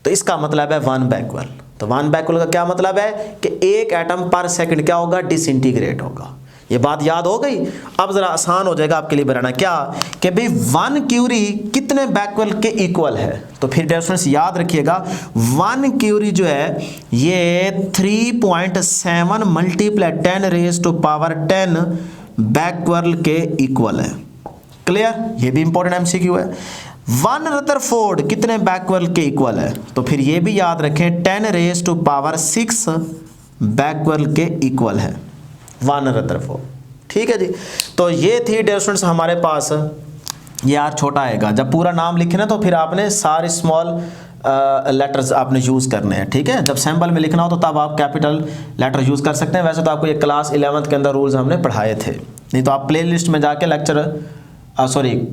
तो इसका मतलब है वन बैकवर्ड। तो वन बैकवर्ड का क्या मतलब है कि एक एटम पर सेकंड क्या होगा, डिसइंटीग्रेट होगा। ये बात याद हो गई। अब जरा आसान हो जाएगा आपके लिए बनाना, क्या कि भाई 1 क्यूरी कितने बैकवर्ड के इक्वल है। तो फिर डिफरेंस याद रखिएगा, 1 क्यूरी जो है ये 3.7 मल्टीप्लाई 10⁻10 बैकवर्ड के इक्वल है। क्लियर, ये भी इंपॉर्टेंट एमसीक्यू है। 1 रदरफोर्ड कितने बैकवर्ड के इक्वल है, तो फिर ये भी याद रखें 10⁻6 बैकवर्ड के इक्वल है 1 रदरफोर्ड, ठीक है जी। तो ये थी डियर स्टूडेंट्स हमारे पास, ये यार छोटा आएगा, जब पूरा नाम लिखे ना तो फिर आपने सारे स्मॉल लेटर्स आपने यूज़ करने हैं, ठीक है। जब सैम्पल में लिखना हो तो तब आप कैपिटल लेटर यूज़ कर सकते हैं। वैसे तो आपको ये क्लास 11th के अंदर रूल्स हमने पढ़ाए थे, नहीं तो आप प्ले लिस्ट में जाके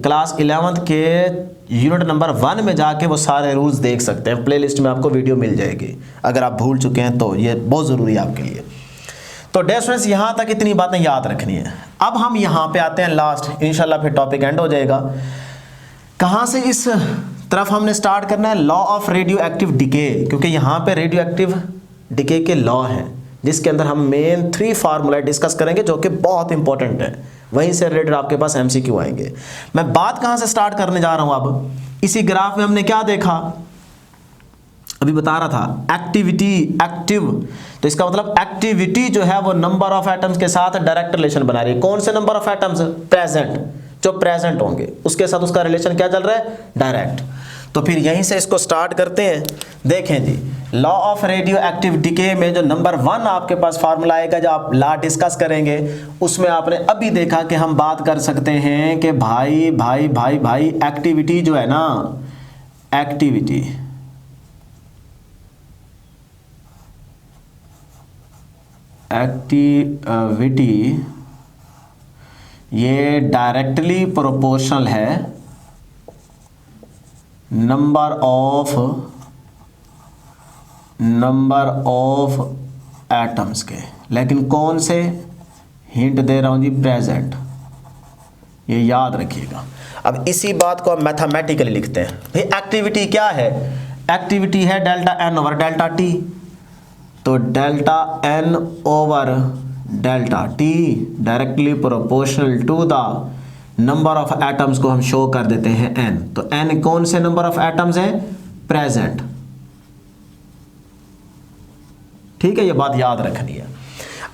क्लास 11th के यूनिट नंबर 1 में जाके वो सारे रूल्स देख सकते हैं। प्ले लिस्ट में आपको वीडियो मिल जाएगी, अगर आप भूल चुके हैं तो ये बहुत ज़रूरी है आपके लिए। तो डियर स्टूडेंट्स यहाँ तक इतनी बातें याद रखनी है। अब हम यहाँ पे आते हैं लास्ट, इंशाल्लाह फिर टॉपिक एंड हो जाएगा। कहाँ से इस तरफ हमने स्टार्ट करना है, law of radioactive decay, क्योंकि यहाँ पे रेडियो एक्टिव डिके के लॉ हैं जिसके अंदर हम मेन 3 फार्मूला डिस्कस करेंगे जो कि बहुत इंपॉर्टेंट है। वहीं से रिलेटेड आपके पास एमसीक्यू आएंगे। मैं बात कहाँ से स्टार्ट करने जा रहा हूँ, अब इसी ग्राफ में हमने क्या देखा, अभी बता रहा था एक्टिविटी, एक्टिव, तो इसका मतलब एक्टिविटी जो है वो नंबर ऑफ एटम्स के साथ डायरेक्ट रिलेशन बना रही है। कौन से नंबर ऑफ एटम्स, प्रेजेंट, जो प्रेजेंट होंगे उसके साथ उसका रिलेशन क्या चल रहा है, डायरेक्ट। तो फिर यहीं से इसको स्टार्ट करते हैं। देखें जी, law of radioactive decay में जो नंबर 1 आपके पास फार्मूला आएगा, जो आप लॉ डिस्कस करेंगे, उसमें आपने अभी देखा कि हम बात कर सकते हैं कि भाई भाई भाई भाई एक्टिविटी जो है ना, एक्टिविटी ये डायरेक्टली प्रोपोर्शनल है नंबर ऑफ एटम्स के। लेकिन कौन से, हिंट दे रहा हूं जी, प्रेजेंट, ये याद रखिएगा। अब इसी बात को हम मैथमेटिकली लिखते हैं। भाई एक्टिविटी क्या है, एक्टिविटी है delta N over delta T. तो delta N over delta T directly proportional to the number of atoms को हम शो कर देते हैं एन। तो एन कौन से नंबर ऑफ एटम्स हैं, प्रेजेंट, ठीक है, ये बात याद रखनी है।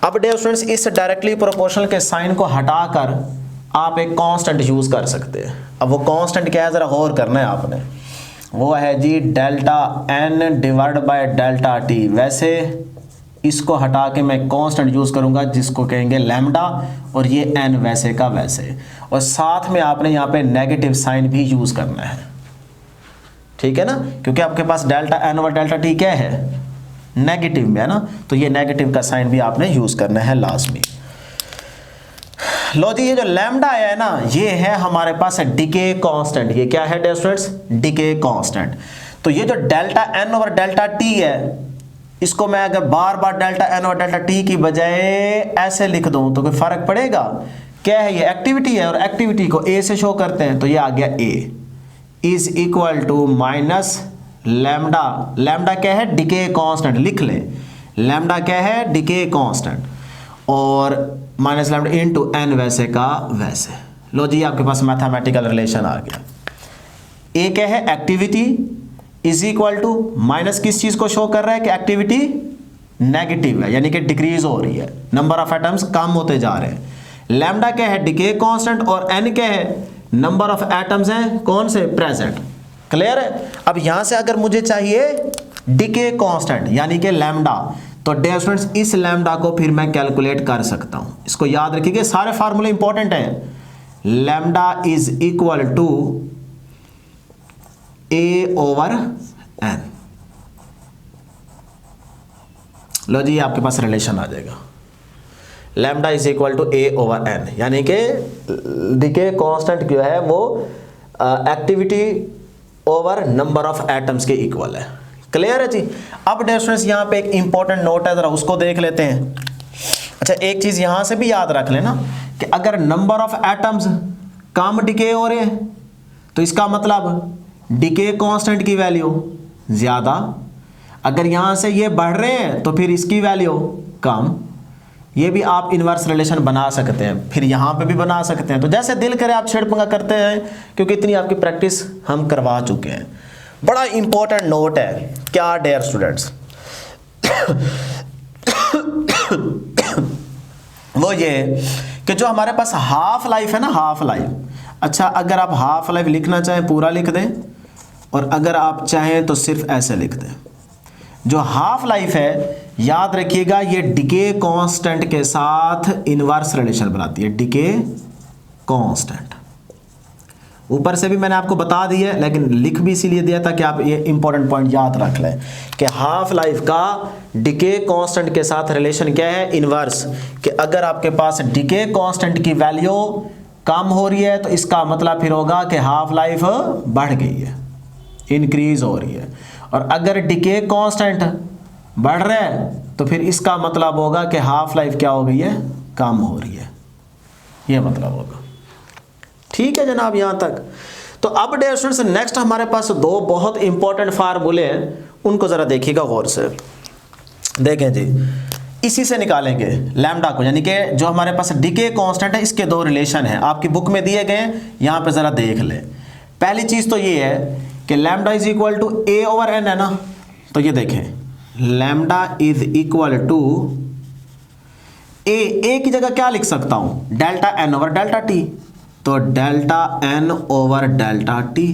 अब डियर स्टूडेंट्स इस डायरेक्टली प्रोपोर्शनल के साइन को हटाकर आप एक कांस्टेंट यूज कर सकते हैं। अब वो कांस्टेंट क्या है, जरा गौर करना है आपने, वो है जी delta N divide by delta T. वैसे इसको हटा के मैं कांस्टेंट यूज करूंगा जिसको कहेंगे लैम्डा, और ये एन वैसे का वैसे, और साथ में आपने यहाँ पे नेगेटिव साइन भी यूज करना है, ठीक है ना, क्योंकि आपके पास delta N over delta T क्या है, नेगेटिव में है ना, तो ये नेगेटिव का साइन भी आपने यूज करना है लाजमी। लो जी, ये जो लैम्डा आया है ना, ये है हमारे पास डिके कांस्टेंट। ये क्या है डियर स्टूडेंट्स, डिके कांस्टेंट। तो ये जो delta N over delta T है, इसको मैं अगर बार बार delta N over delta T की बजाय ऐसे लिख दूं तो कोई फर्क पड़ेगा? क्या है, ये एक्टिविटी है, और एक्टिविटी को ए से शो करते हैं, तो ये आ गया A is equal to minus lambda. Lambda क्या है, डिके कांस्टेंट, लिख लें लैम्डा क्या है, डिके कांस्टेंट, और माइनस लैम्डा इनटू एन वैसे का वैसे। लो जी आपके पास मैथमेटिकल रिलेशन आ गया। ए क्या है, activity is equal to minus किस चीज को शो कर रहा है कि एक्टिविटी नेगेटिव है, यानी कि डिक्रीज हो रही है, नंबर ऑफ एटम्स कम होते जा रहे हैं। लैम्डा क्या है, डिके कांस्टेंट, और एन क्या है, नंबर ऑफ एटम्स हैं कौन से, प्रेजेंट। क्लियर है। अब यहां से अगर मुझे चाहिए डिके कांस्टेंट यानी कि लैम्डा, तो डियर स्टूडेंट्स इस लैम्डा को फिर मैं कैलकुलेट कर सकता हूं। इसको याद रखिए, सारे फार्मूले इंपॉर्टेंट हैं। Lambda is equal to A over N. लो जी आपके पास रिलेशन आ जाएगा, lambda is equal to A over N, यानी कि डिके कांस्टेंट जो है वो activity over number of atoms के इक्वल है। क्लियर है जी। अब डियर स्टूडेंट्स यहाँ पे एक इंपॉर्टेंट नोट है, जरा उसको देख लेते हैं। अच्छा एक चीज यहां से भी याद रख लेना कि अगर number of atoms come decay हो रहे हैं तो इसका मतलब डिके कांस्टेंट की वैल्यू ज्यादा, अगर यहां से ये बढ़ रहे हैं तो फिर इसकी वैल्यू कम। ये भी आप इनवर्स रिलेशन बना सकते हैं, फिर यहां पे भी बना सकते हैं। तो जैसे दिल करे आप छेड़पंगा करते हैं, क्योंकि इतनी आपकी प्रैक्टिस हम करवा चुके हैं। बड़ा इंपॉर्टेंट नोट है क्या डियर स्टूडेंट्स, वो ये कि जो हमारे पास हाफ लाइफ है ना, हाफ लाइफ, अच्छा अगर आप हाफ लाइफ लिखना चाहें पूरा लिख दें, और अगर आप चाहें तो सिर्फ ऐसे लिख दें। जो हाफ लाइफ है याद रखिएगा ये डिके कांस्टेंट के साथ इनवर्स रिलेशन बनाती है, डिके कांस्टेंट। ऊपर से भी मैंने आपको बता दिया है, लेकिन लिख भी इसीलिए दिया था कि आप ये इंपॉर्टेंट पॉइंट याद रख लें कि हाफ लाइफ का डिके कांस्टेंट के साथ रिलेशन क्या है, इनवर्स। कि अगर आपके पास डिके कांस्टेंट की वैल्यू कम हो रही है तो इसका मतलब फिर होगा कि हाफ लाइफ बढ़ गई है, इंक्रीज हो रही है। और अगर डिके कांस्टेंट बढ़ रहा है तो फिर इसका मतलब होगा कि हाफ लाइफ क्या हो गई है, कम हो रही है, ये मतलब होगा। ठीक है जनाब यहां तक। तो अब डियर स्टूडेंट्स नेक्स्ट हमारे पास दो बहुत इंपॉर्टेंट फार्मूले हैं, उनको जरा देखिएगा गौर से। देखें जी, इसी से निकालेंगे लैम्डा को, यानी कि जो हमारे पास डिके कांस्टेंट है इसके दो रिलेशन है, आपकी बुक में दिए गए, यहां पे जरा देख लें। पहली चीज तो ये है कि lambda is equal to A over N है ना, तो ये देखें lambda is equal to A की जगह क्या लिख सकता हूं, delta N over delta T, तो delta N over delta T,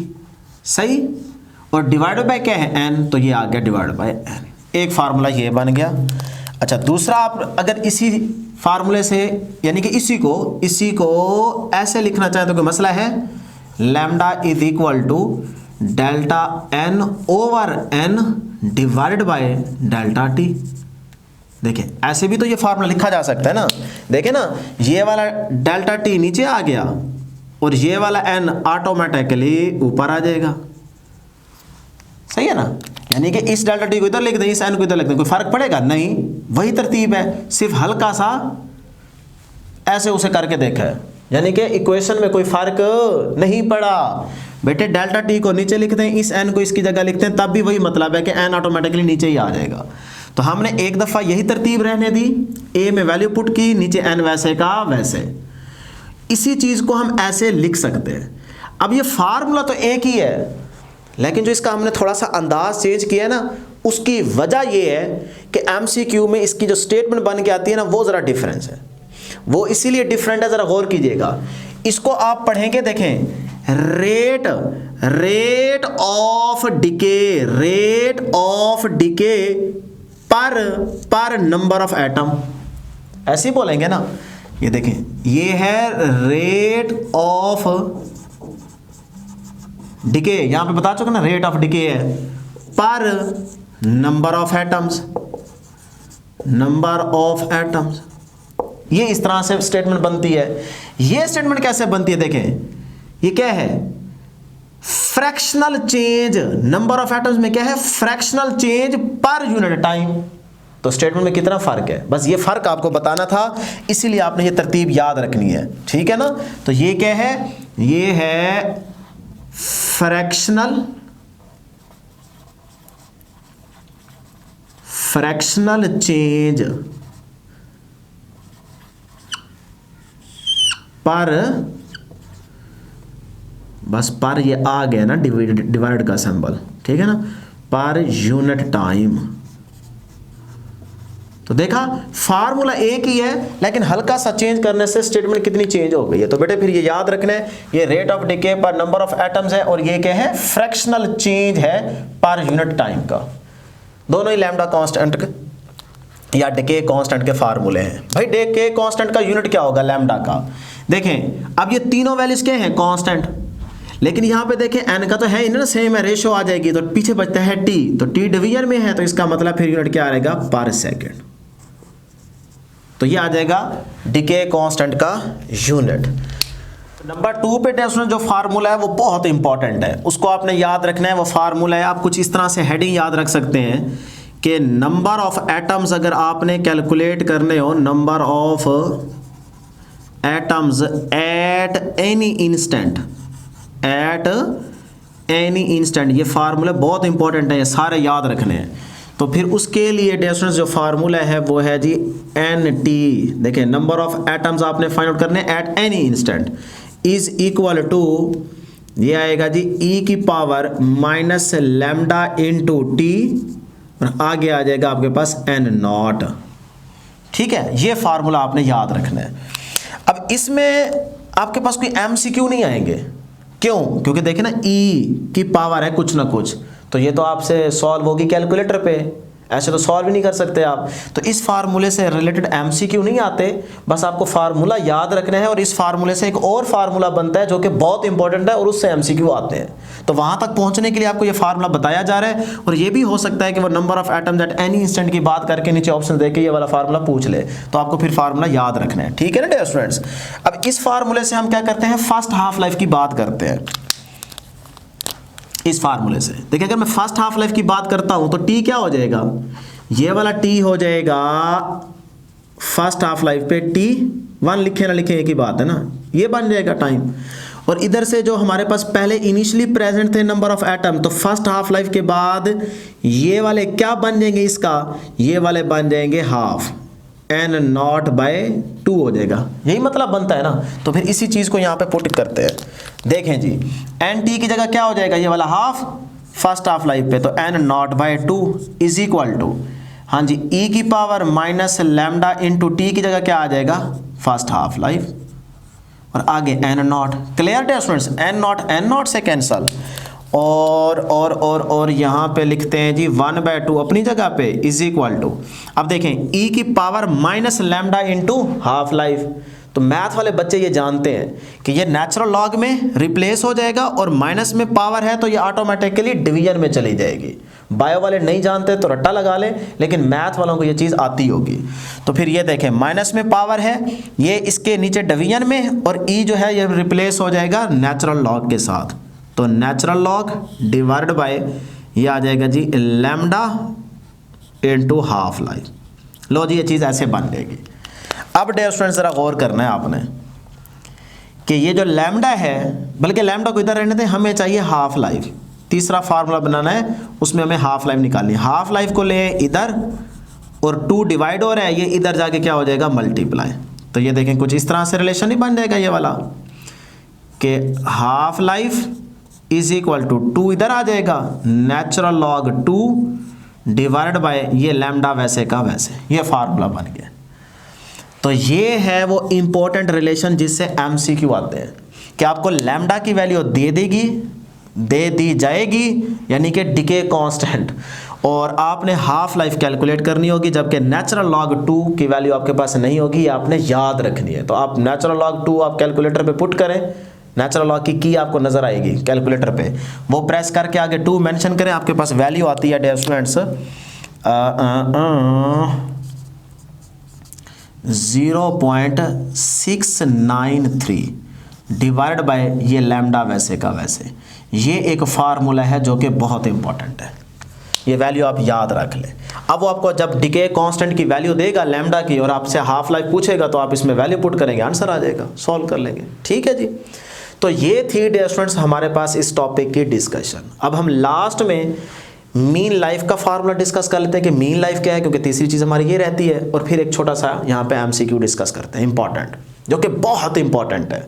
सही, और डिवाइड बाय क्या है, एन, तो ये आ गया डिवाइड बाय एन। एक फार्मूला ये बन गया। अच्छा दूसरा, आप अगर इसी फार्मूले से यानी कि इसी को ऐसे लिखना चाहें तो कोई मसला है, lambda is equal to delta N over N divide by delta T. देखिए ऐसे भी तो ये फार्मूला लिखा जा सकता है ना। देखिए ना, ये वाला डेल्टा टी नीचे आ गया और ये वाला एन ऑटोमेटिकली ऊपर आ जाएगा, सही है ना। यानी कि इस डेल्टा टी को इधर लिख दें, इस एन को इधर लिख दें, कोई फर्क पड़ेगा नहीं, वही तरतीब है, सिर्फ हल्का सा ऐसे उसे करके देखा है, यानी कि इक्वेशन में कोई फर्क नहीं पड़ा। बेटे डेल्टा टी को नीचे लिखते हैं, इस एन को इसकी जगह लिखते हैं, तब भी वही मतलब है कि एन ऑटोमेटिकली नीचे ही आ जाएगा। तो हमने एक दफ़ा यही तरतीब रहने दी, ए में वैल्यू पुट की, नीचे एन वैसे का वैसे। इसी चीज़ को हम ऐसे लिख सकते हैं। अब ये फार्मूला तो एक ही है, लेकिन जो इसका हमने थोड़ा सा अंदाज चेंज किया है ना, उसकी वजह ये है कि एमसीक्यू में इसकी जो स्टेटमेंट बन के आती है ना, वो ज़रा डिफरेंस है, वो इसीलिए डिफरेंट है, ज़रा गौर कीजिएगा। इसको आप पढ़ेंगे, देखें रेट ऑफ डिके पर नंबर ऑफ एटम, ऐसे ही बोलेंगे ना। ये देखें, ये है रेट ऑफ डिके, यहां पे बता चुका ना, रेट ऑफ डिके है पर नंबर ऑफ एटम्स। ये इस तरह से स्टेटमेंट बनती है। ये स्टेटमेंट कैसे बनती है, देखें ये क्या है, fractional change, number of atoms में क्या है, fractional change per unit time. तो स्टेटमेंट में कितना फर्क है, बस ये फर्क आपको बताना था, इसीलिए आपने ये तरतीब याद रखनी है, ठीक है ना। तो ये क्या है, ये है फ्रैक्शनल चेंज पर, बस पर ये आ गया ना डिवाइड का सिंबल, ठीक है ना, पर यूनिट टाइम। तो देखा फार्मूला एक ही है लेकिन हल्का सा चेंज करने से स्टेटमेंट कितनी चेंज हो गई है। तो बेटे फिर ये याद रखना है, ये रेट ऑफ डिके पर नंबर ऑफ एटम्स है और ये क्या है, फ्रैक्शनल चेंज है पर यूनिट टाइम का। दोनों ही लैम्डा कांस्टेंट या डिके कांस्टेंट के फार्मूले हैं। भाई डिके कांस्टेंट का यूनिट क्या होगा, लैम्डा का। देखें अब ये तीनों वैल्यूज क्या हैं, कांस्टेंट, लेकिन यहां पे देखें n का तो है ही ना, सेम है, रेशो आ जाएगी, तो पीछे बचता है t, तो t डिवीजन में है तो इसका मतलब फिर यूनिट क्या आएगा, पर सेकंड। तो ये आ जाएगा डिके कांस्टेंट का यूनिट। नंबर 2 पे टेस्ट जो फार्मूला है वो बहुत इंपॉर्टेंट है, उसको आपने याद रखना है। वो फार्मूला है, आप कुछ इस तरह से हेडिंग याद रख सकते हैं कि नंबर ऑफ एटम्स अगर आपने कैलकुलेट करने हो, number of atoms eight any instant, eight any instant, ये फार्मूला बहुत इंपॉर्टेंट है, ये सारे याद रखने हैं। तो फिर उसके लिए डिस्टेंस जो फार्मूला है वो है जी NT। देखिए नंबर ऑफ एटम्स आपने फाइंड आउट करने at any instant is equal to, ये आएगा जी e की power minus lambda into T, और आगे आ जाएगा आपके पास n नॉट। ठीक है, ये फार्मूला आपने याद रखना है। अब इसमें आपके पास कोई MCQ नहीं आएंगे, क्यों? क्योंकि देखिए ना e की पावर है कुछ ना कुछ, तो ये तो आपसे सॉल्व होगी कैलकुलेटर पे, ऐसे तो सॉल्व ही नहीं कर सकते आप। तो इस फार्मूले से रिलेटेड MCQ नहीं आते, बस आपको फार्मूला याद रखना है। और इस फार्मूले से एक और फार्मूला बनता है जो कि बहुत इंपॉर्टेंट है और उससे MCQ आते हैं। तो वहां तक पहुंचने के लिए आपको ये फार्मूला बताया जा रहा है। और ये भी हो सकता है कि वो number of atoms eight any instant की बात करके नीचे ऑप्शन देके ये वाला फार्मूला पूछ ले, तो आपको फिर फार्मूला याद रखना है। ठीक है ना डियर स्टूडेंट्स। अब इस फार्मूले से हम क्या करते हैं, फर्स्ट हाफ लाइफ की बात करते हैं। इस फार्मूले से देखिए, अगर मैं फर्स्ट हाफ लाइफ की बात करता हूं तो टी क्या हो जाएगा, ये वाला टी हो जाएगा फर्स्ट हाफ लाइफ पे टी 1, लिखे ना लिखे एक ही बात है ना, ये बन जाएगा टाइम। और इधर से जो हमारे पास पहले इनिशियली प्रेजेंट थे नंबर ऑफ एटम, तो फर्स्ट हाफ लाइफ के बाद ये वाले क्या बन जाएंगे, इसका ये वाले बन जाएंगे हाफ, n नॉट बाय 2 हो जाएगा। यही मतलब बनता है ना। तो फिर इसी चीज को यहाँ पे पुट करते हैं। देखें जी, nt की जगह क्या हो जाएगा, ये वाला हाफ फर्स्ट हाफ लाइफ पे, तो n naught by 2 is equal to, हाँ जी, e की power minus lambda into T की जगह क्या आ जाएगा, फर्स्ट हाफ लाइफ, और आगे n नॉट। क्लियर है स्टूडेंट्स, n नॉट से कैंसल, और यहाँ पे लिखते हैं जी 1/2 अपनी जगह पे इज इक्वल टू, अब देखें e की power minus lambda into half life. तो मैथ वाले बच्चे ये जानते हैं कि ये नेचुरल लॉग में रिप्लेस हो जाएगा, और माइनस में पावर है तो ये ऑटोमेटिकली डिवीजन में चली जाएगी। बायो वाले नहीं जानते तो रट्टा लगा ले, लेकिन मैथ वालों को ये चीज़ आती होगी। तो फिर ये देखें, माइनस में पावर है, ये इसके नीचे डिवीजन में, और e जो है ये रिप्लेस हो जाएगा नेचुरल लॉग के साथ। तो नेचुरल लॉग डिवाइड बाय ये आ जाएगा जी लैम्डा इंटू हाफ लाइफ। लो जी, ये चीज़ ऐसे बन जाएगी। अब डियर स्टूडेंट्स ज़रा गौर करना है आपने कि ये जो लैम्डा है, बल्कि लैम्डा को इधर रहने दें, हमें चाहिए हाफ लाइफ। तीसरा फार्मूला बनाना है, उसमें हमें हाफ लाइफ निकालनी है। हाफ लाइफ को ले इधर, और 2 डिवाइड हो रहा है, ये इधर जाके क्या हो जाएगा, मल्टीप्लाई। तो ये देखें कुछ इस तरह से रिलेशन ही बन जाएगा ये वाला, कि half life is equal to 2 इधर आ जाएगा, नेचुरल लॉग 2 डिवाइड बाय ये लैम्डा वैसे का वैसे, ये फार्मूला बन गया। तो ये है वो इंपॉर्टेंट रिलेशन जिससे MCQ आते हैं कि आपको लैम्डा की वैल्यू दे दी जाएगी, यानी कि डिके कांस्टेंट, और आपने हाफ लाइफ कैलकुलेट करनी होगी, जबकि नेचुरल लॉग 2 की वैल्यू आपके पास नहीं होगी, ये आपने याद रखनी है। तो आप नेचुरल लॉग 2 आप कैलकुलेटर पे पुट करें, नेचुरल लॉग की आपको नजर आएगी कैलकुलेटर पे, वो प्रेस करके आगे 2 मेंशन करें, आपके पास वैल्यू आती है डियर स्टूडेंट्स 0.693 डिवाइड बाय ये लैम्डा वैसे का वैसे। ये एक फार्मूला है जो कि बहुत इंपॉर्टेंट है, ये वैल्यू आप याद रख लें। अब वो आपको जब डिके कांस्टेंट की वैल्यू देगा लैम्डा की, और आपसे हाफ लाइफ पूछेगा, तो आप इसमें वैल्यू पुट करेंगे, आंसर आ जाएगा, सॉल्व कर लेंगे। ठीक है जी। तो ये थी डियर स्टूडेंट्स हमारे पास इस टॉपिक की डिस्कशन। अब हम लास्ट में मीन लाइफ का फार्मूला डिस्कस कर लेते हैं कि मीन लाइफ क्या है, क्योंकि तीसरी चीज़ हमारी ये रहती है। और फिर एक छोटा सा यहाँ पे एमसीक्यू डिस्कस करते हैं इंपॉर्टेंट, जो कि बहुत इंपॉर्टेंट है।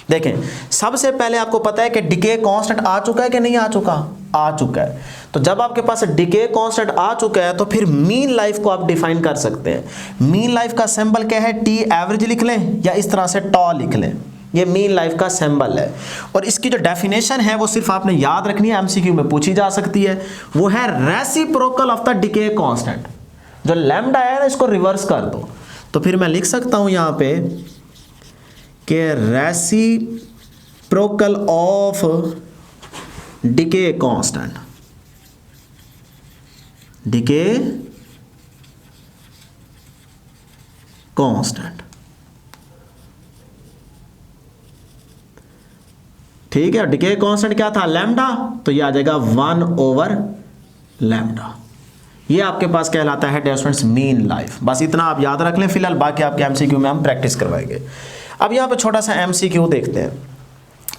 देखें, सबसे पहले आपको पता है कि डिके कांस्टेंट आ चुका है कि नहीं आ चुका? आ चुका है। तो जब आपके पास डिके कांस्टेंट आ चुका है तो फिर मीन लाइफ को आप डिफाइन कर सकते हैं। मीन लाइफ का सिंबल क्या है? टी एवरेज लिख लें या इस तरह से टॉ लिख लें, ये मीन लाइफ का सिंबल है। और इसकी जो डेफिनेशन है वो सिर्फ आपने याद रखनी है, एमसीक्यू में पूछी जा सकती है। वो है reciprocal of the decay constant. जो लैम्डा है ना, इसको रिवर्स कर दो, तो फिर मैं लिख सकता हूं यहां पे कि reciprocal of decay constant, decay constant, ठीक है। डिके कांस्टेंट क्या था? लैम्डा, तो ये आ जाएगा 1/λ। ये आपके पास कहलाता है डियर स्टूडेंट्स मीन लाइफ। बस इतना आप याद रख लें फिलहाल, बाकी आपके एमसीक्यू में हम प्रैक्टिस करवाएंगे। अब यहाँ पे छोटा सा एमसीक्यू देखते हैं,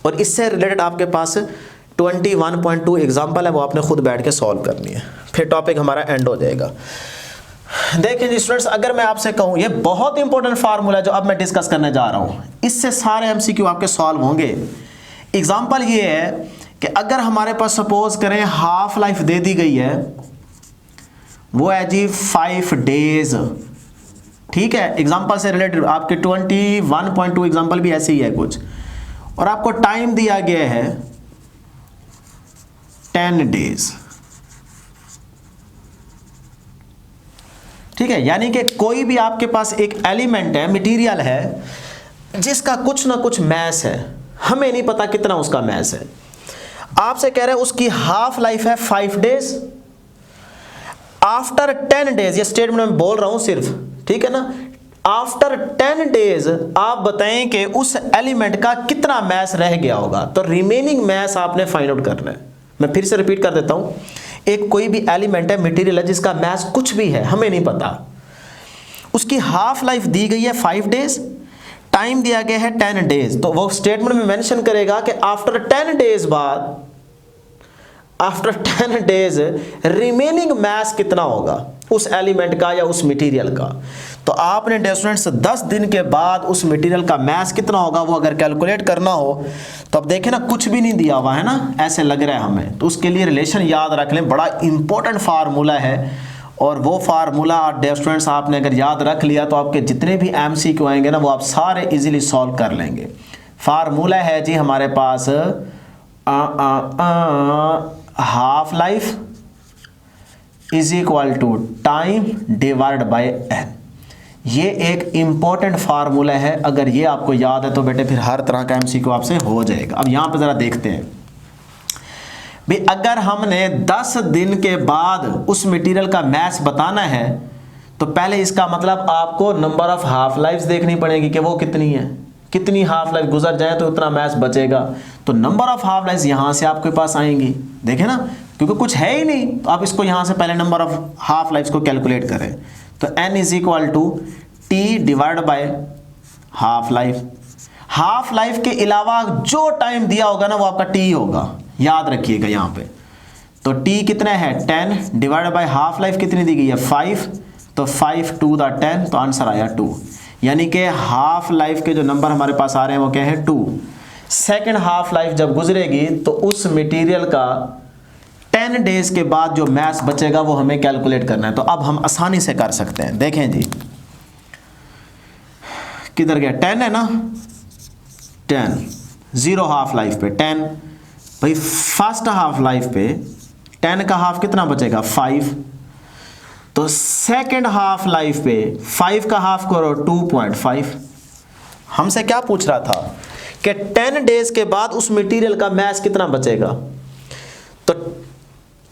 और इससे रिलेटेड आपके पास 21.2 एग्जाम्पल है, वो आपने खुद बैठ के सॉल्व करनी है, फिर टॉपिक हमारा एंड हो जाएगा। देखिए जी स्टूडेंट्स, अगर मैं आपसे कहूँ, ये बहुत इंपॉर्टेंट फार्मूला जो अब मैं डिस्कस करने जा रहा हूँ, इससे सारे एमसीक्यू आपके सॉल्व होंगे। एग्जाम्पल ये है कि अगर हमारे पास सपोज करें हाफ लाइफ दे दी गई है, वो है जी 5 डेज, ठीक है। एग्जाम्पल से रिलेटेड आपके 21.2 एग्जाम्पल भी ऐसे ही है कुछ, और आपको टाइम दिया गया है 10 डेज, ठीक है। यानी कि कोई भी आपके पास एक एलिमेंट है, मटेरियल है, जिसका कुछ ना कुछ मैस है, हमें नहीं पता कितना उसका मैस है। आपसे कह रहे हैं उसकी हाफ लाइफ है 5 डेज। आफ्टर 10 डेज, ये स्टेटमेंट में बोल रहा हूं सिर्फ, ठीक है ना। आफ्टर 10 डेज आप बताएं कि उस एलिमेंट का कितना मैस रह गया होगा, तो रिमेनिंग मैस आपने फाइंड आउट करना है। मैं फिर से रिपीट कर देता हूं, एक कोई भी एलिमेंट है, मटेरियल है, जिसका मैस कुछ भी है, हमें नहीं पता, उसकी हाफ लाइफ दी गई है 5 डेज, टाइम दिया गया है 10 डेज, तो वो स्टेटमेंट में मेंशन करेगा कि आफ्टर 10 डेज बाद, आफ्टर 10 डेज रिमेनिंग मैस कितना होगा उस एलिमेंट का या उस मटेरियल का। तो आपने डियर स्टूडेंट्स 10 दिन के बाद उस मटेरियल का मैस कितना होगा वो अगर कैलकुलेट करना हो, तो अब देखें ना, कुछ भी नहीं दिया हुआ है ना, ऐसे लग रहा है हमें, तो उसके लिए रिलेशन याद रख लें, बड़ा इंपॉर्टेंट फार्मूला है। और वो फार्मूला डियर स्टूडेंट्स आपने अगर याद रख लिया तो आपके जितने भी एमसीक्यू आएंगे ना, वो आप सारे इजीली सॉल्व कर लेंगे। फार्मूला है जी हमारे पास half life is equal to time divide by N. ये एक इंपॉर्टेंट फार्मूला है, अगर ये आपको याद है तो बेटे फिर हर तरह का एमसीक्यू आपसे हो जाएगा। अब यहाँ पे ज़रा देखते हैं भी, अगर हमने 10 दिन के बाद उस मटेरियल का मैस बताना है, तो पहले इसका मतलब आपको नंबर ऑफ हाफ लाइफ्स देखनी पड़ेगी कि वो कितनी है, कितनी हाफ लाइफ गुजर जाए तो उतना मैस बचेगा। तो नंबर ऑफ हाफ लाइफ्स यहाँ से आपके पास आएंगी, देखें ना, क्योंकि कुछ है ही नहीं, तो आप इसको यहाँ से पहले नंबर ऑफ हाफ लाइफ्स को कैलकुलेट करें। तो n is equal to T divide by half life. Half life के अलावा जो टाइम दिया होगा ना, वो आपका टी होगा, याद रखिएगा यहाँ पे। तो t कितना है 10 डिवाइड बाय हाफ लाइफ कितनी दी गई है 5, तो 5 टू द 10, तो आंसर आया 2। यानी कि हाफ लाइफ के जो नंबर हमारे पास आ रहे हैं वो क्या है 2। सेकेंड हाफ लाइफ जब गुजरेगी तो उस मटेरियल का 10 डेज के बाद जो मैस बचेगा वो हमें कैलकुलेट करना है। तो अब हम आसानी से कर सकते हैं, देखें जी किधर गया, 10 है ना, 10 जीरो हाफ लाइफ पे 10 भाई, फर्स्ट हाफ लाइफ पे 10 का हाफ कितना बचेगा 5, तो सेकंड हाफ लाइफ पे 5 का हाफ करो 2.5। हमसे क्या पूछ रहा था कि 10 डेज के बाद उस मटेरियल का मैस कितना बचेगा। तो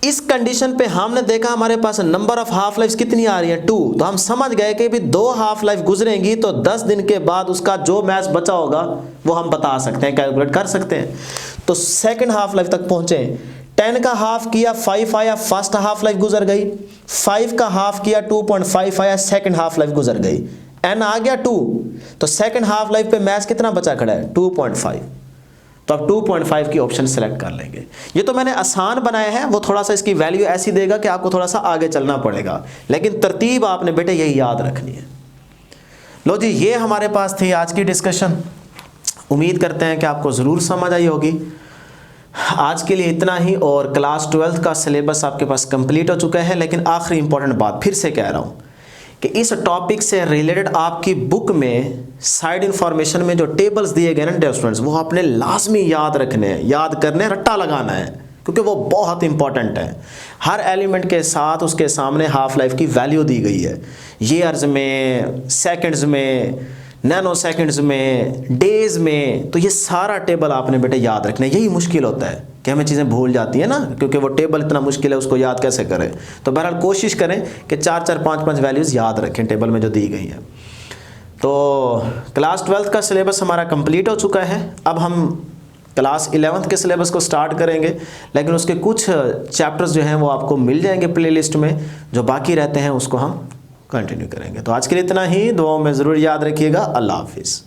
इस कंडीशन पे हमने देखा हमारे पास नंबर ऑफ हाफ लाइफ कितनी आ रही है 2, तो हम समझ गए कि भी 2 हाफ लाइफ गुजरेंगी तो 10 दिन के बाद उसका जो मैच बचा होगा वो हम बता सकते हैं, कैलकुलेट कर सकते हैं। तो सेकंड हाफ लाइफ तक पहुंचे, 10 का हाफ किया 5 आया, फर्स्ट हाफ लाइफ गुजर गई, 5 का हाफ किया 2.5 आया, सेकंड हाफ लाइफ गुजर गई, n आ गया 2, तो सेकंड हाफ लाइफ पे मैच कितना बचा खड़ा है 2.5। तो आप 2.5 की ऑप्शन सेलेक्ट कर लेंगे। ये तो मैंने आसान बनाया है, वो थोड़ा सा इसकी वैल्यू ऐसी देगा कि आपको थोड़ा सा आगे चलना पड़ेगा, लेकिन तरतीब आपने बेटे यही याद रखनी है। लो जी, ये हमारे पास थी आज की डिस्कशन। उम्मीद करते हैं कि आपको ज़रूर समझ आई होगी। आज के लिए इतना ही, और क्लास 12th का सिलेबस आपके पास कंप्लीट हो चुका है। लेकिन आखिरी इंपॉर्टेंट बात फिर से कह रहा हूँ कि इस टॉपिक से रिलेटेड आपकी बुक में साइड इंफॉर्मेशन में जो टेबल्स दिए गए ना डियर स्टूडेंट्स, वो आपने लाजमी याद रखने हैं, याद करने, रट्टा लगाना है, क्योंकि वो बहुत इंपॉर्टेंट है। हर एलिमेंट के साथ उसके सामने हाफ लाइफ की वैल्यू दी गई है, ईयर्स में, सेकंड्स में, नैनो सेकंड्स में, डेज में। तो ये सारा टेबल आपने बेटे याद रखना है। यही मुश्किल होता है कि हमें चीज़ें भूल जाती है ना, क्योंकि वो टेबल इतना मुश्किल है, उसको याद कैसे करें। तो बहरहाल कोशिश करें कि 4-4, 5-5 वैल्यूज़ याद रखें टेबल में जो दी गई हैं। तो क्लास 12th का सिलेबस हमारा कंप्लीट हो चुका है। अब हम क्लास 11th के सिलेबस को स्टार्ट करेंगे, लेकिन उसके कुछ चैप्टर्स जो हैं वो आपको मिल जाएंगे प्लेलिस्ट में, जो बाकी रहते हैं उसको हम कंटिन्यू करेंगे। तो आज के लिए इतना ही, दुआओं में ज़रूर याद रखिएगा। अल्लाह हाफिज़।